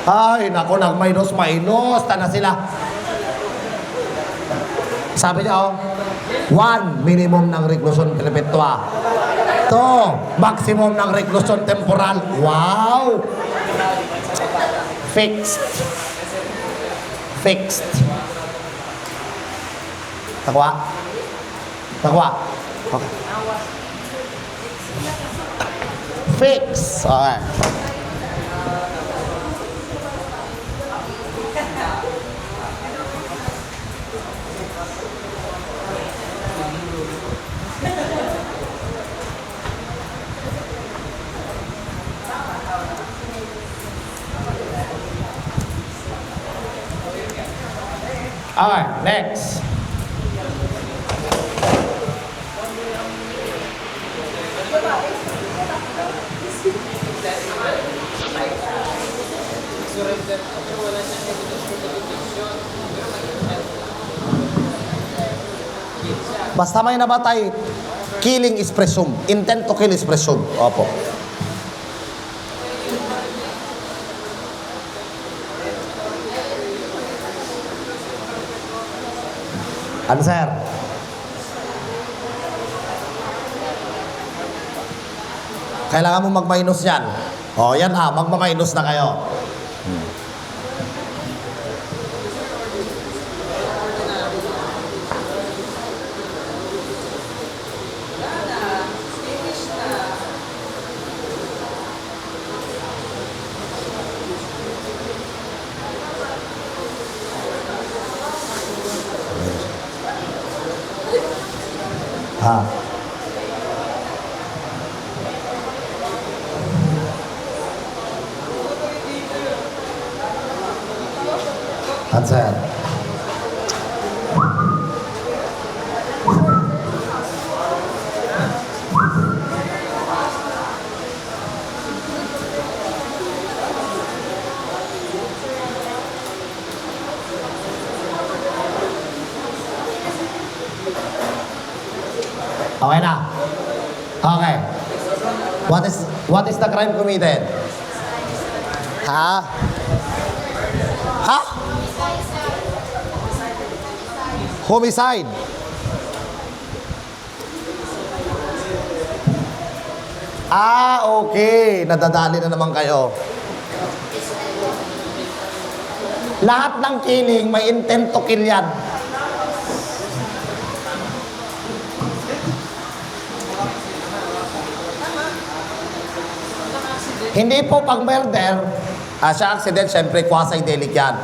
Ay, naku, nag-minus. Tana sila. Sabi niya, 1, minimum ng reclusion perpetua. 2, maximum ng reclusion temporal. Wow! Fixed. Takwa? Okay. Fix. Okay. Okay, next. Basta may nabatay, killing is presumed. Intent to kill is presumed. Opo. Answer. Kailangan mo mag-minus yan. O, yan magma-minus na kayo. Ha? Answer. Okay na. Okay. What is the crime committed? Ha? Ha? Homicide. Okay. Nadadali na naman kayo. Lahat ng killing may intent to kill yan. Hindi po pag murder, sa accident, syempre, quasi-delict yan.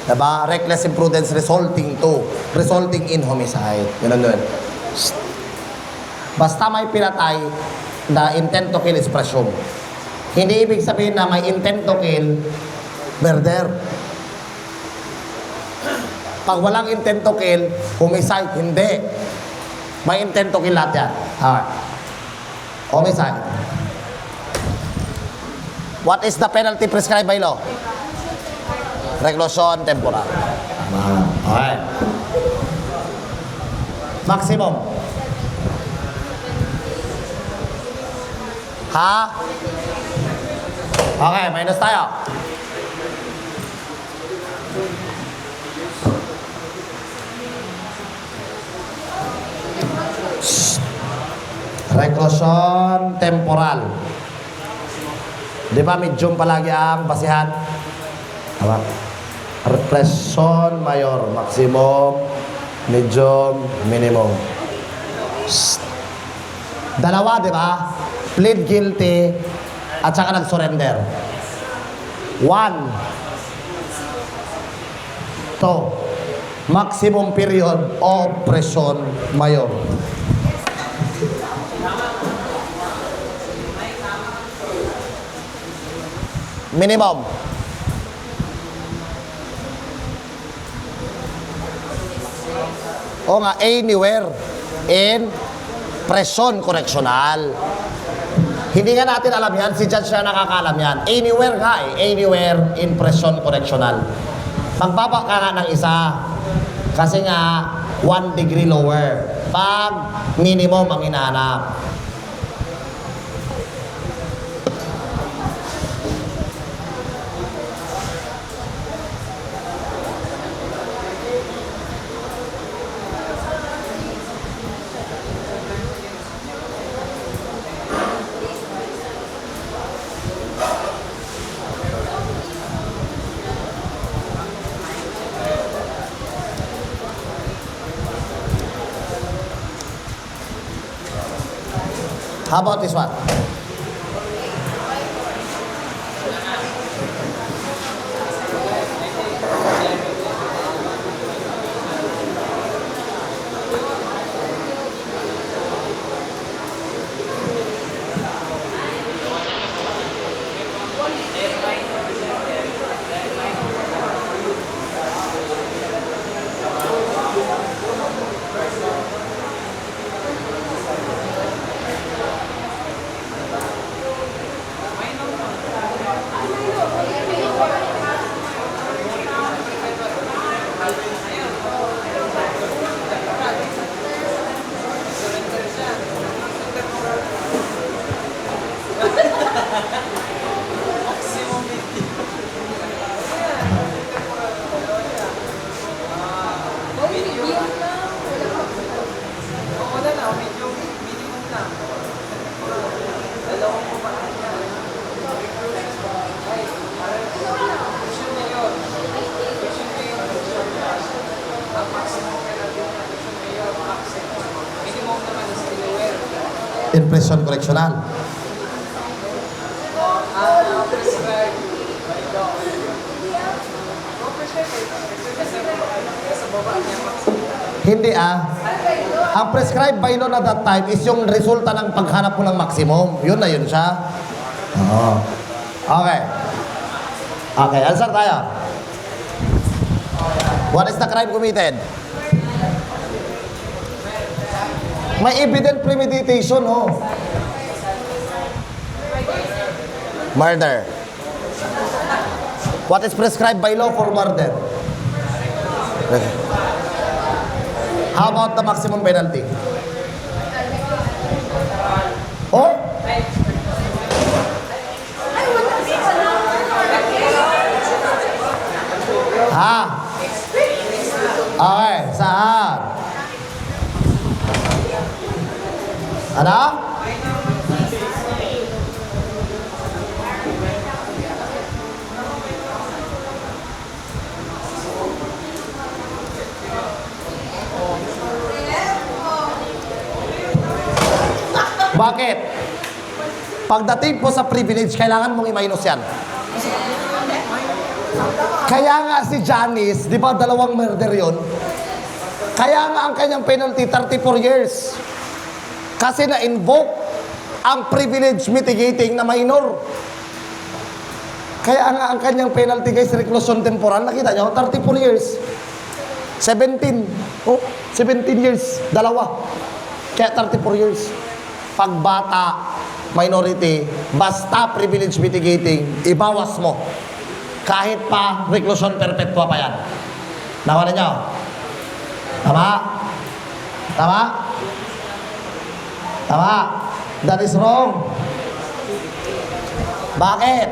Diba? Reckless imprudence resulting in homicide. Ganun. Basta may pinatay, the intent to kill is presumed. Hindi ibig sabihin na may intent to kill, murder. Pag walang intent to kill, homicide, hindi. May intent to kill lahat yan. Homicide. What is the penalty prescribed by law? Reclusion temporal. Okay. Maximum. Ha? Okay, minus tayo. Reclusion temporal. Di ba medium palagi ang basihan? Tama. Repression mayor, maximum, medium, minimum. Dalawa, di ba? Plead guilty at saka nag-surrender. 1, 2, maximum period of prison mayor. Minimum. O nga, anywhere in prison correctional. Hindi nga natin alam yan, si judge na nakakaalam yan. Anywhere nga anywhere in prison correctional. Magbaba ka nga ng isa, kasi nga 1 degree lower. Pag minimum ang hinahanap. How about this one? Impression correctional. Hindi Ang prescribed by law na that time is yung resulta ng paghanap mo ng maximum. Yun na yun siya. Oo. Okay. Okay, answer tayo. What is the crime committed? May evident premeditation, Murder. What is prescribed by law for murder? How about the maximum penalty? Oh? Okay, saan? Ano? Bakit? Pagdating po sa privilege, kailangan mong i-minus yan. Kaya nga si Janice, di ba 2 murder yon? Kaya nga ang kanyang penalty, 34 years. Kasi na-invoke ang privilege mitigating na minor. Kaya nga ang kanyang penalty, guys, reclusion temporal, nakita nyo, 34 years. 17. 17 years. 2. Kaya 34 years. Pagbata, minority, basta privilege mitigating, ibawas mo. Kahit pa reclusion perpetua pa yan. Nakuha na nyo? Tama? Tama? Tama? That is wrong. Bakit?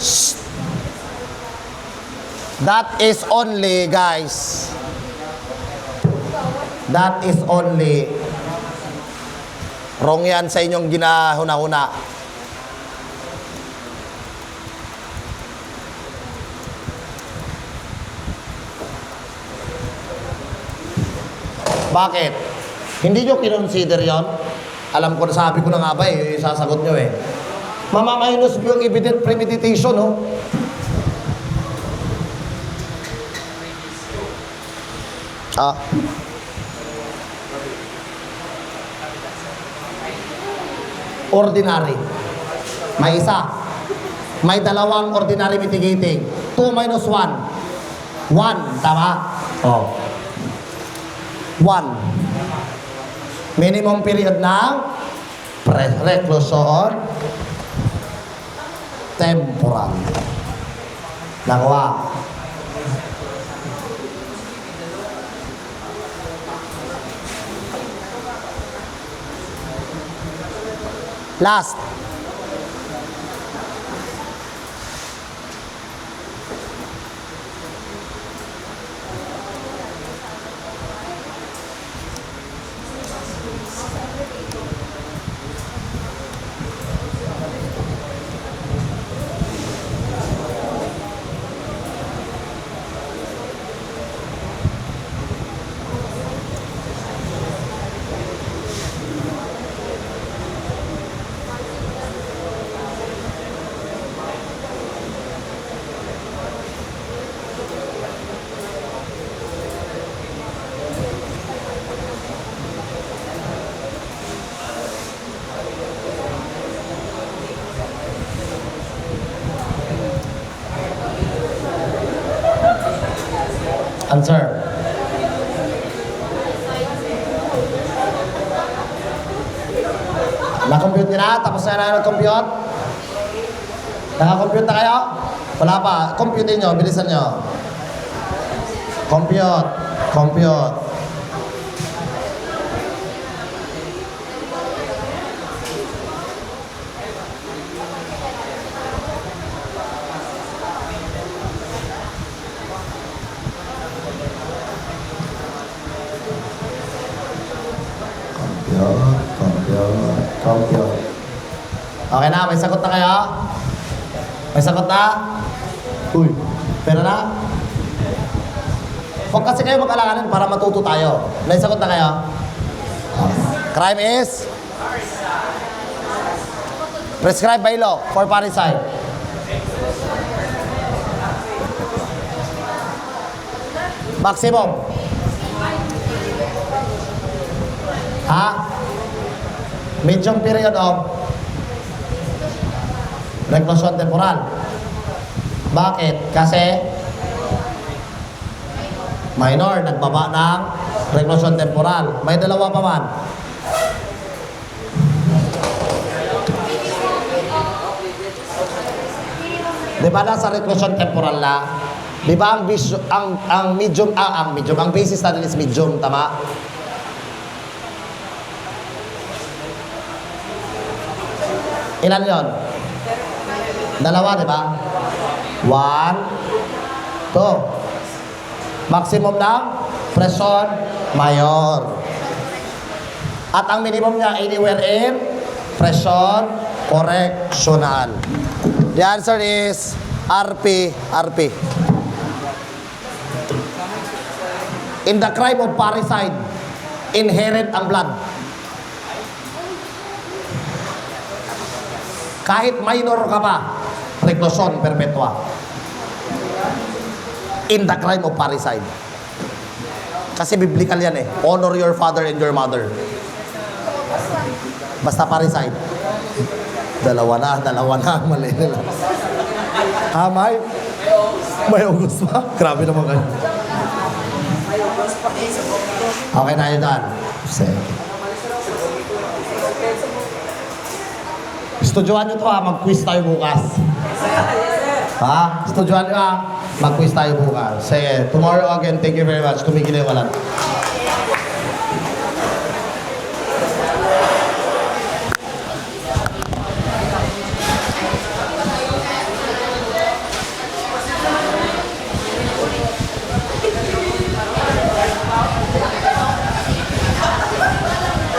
Shh. That is only, guys, that is only, wrong yan sa inyong ginahuna-huna. Bakit? Hindi nyo kinonsider yon? Alam ko, sabi ko na nga ba sasagot nyo Mamaminus mo yung evident premeditation, Ordinary. May isa. May 2 ordinary mitigating. 2 minus 1. 1, tama? 1. Minimum period ng reclusion temporal. Nakuha. Last. Answer. Na-compute nyo na? Tapos na nag-compute? Naka-compute na kayo? Wala pa. Compute nyo. Bilisan nyo. Compute. Compute. Compute. Okay na, may sagot na kayo? May sagot na? Uy, pero na? Huwag kasi kayo mag-alanganin para matuto tayo. May sagot na kayo? Crime is? Prescribed by law for parricide. Maximum. Ha? Medium period of reclusion temporal. Bakit? Kasi minor, nagbaba ng reclusion temporal. May dalawa pa man. Di ba nasa reclusion temporal na? Di ba ang basis natin is medium, tama? Ilan yon? Dalawa, di ba? 1, 2. Maximum ng presyon, mayor. At ang minimum niya, anywhere in presyon, correctional. The answer is RP. In the crime of parricide, inherent ang blood. Kahit minor ka pa, reclusion perpetua. In the crime of parricide. Kasi biblical yan eh. Honor your father and your mother. Basta parricide. Dalawa na. Mali nila. Ha, May? May August pa? Grabe naman kayo. Okay na yun daan. Estudyohan nyo to ha, mag-quiz tayo bukas. Ha? Estudyohan nyo ha, mag-quiz tayo bukas. Sige, tomorrow again, thank you very much. Kumigil yung walan.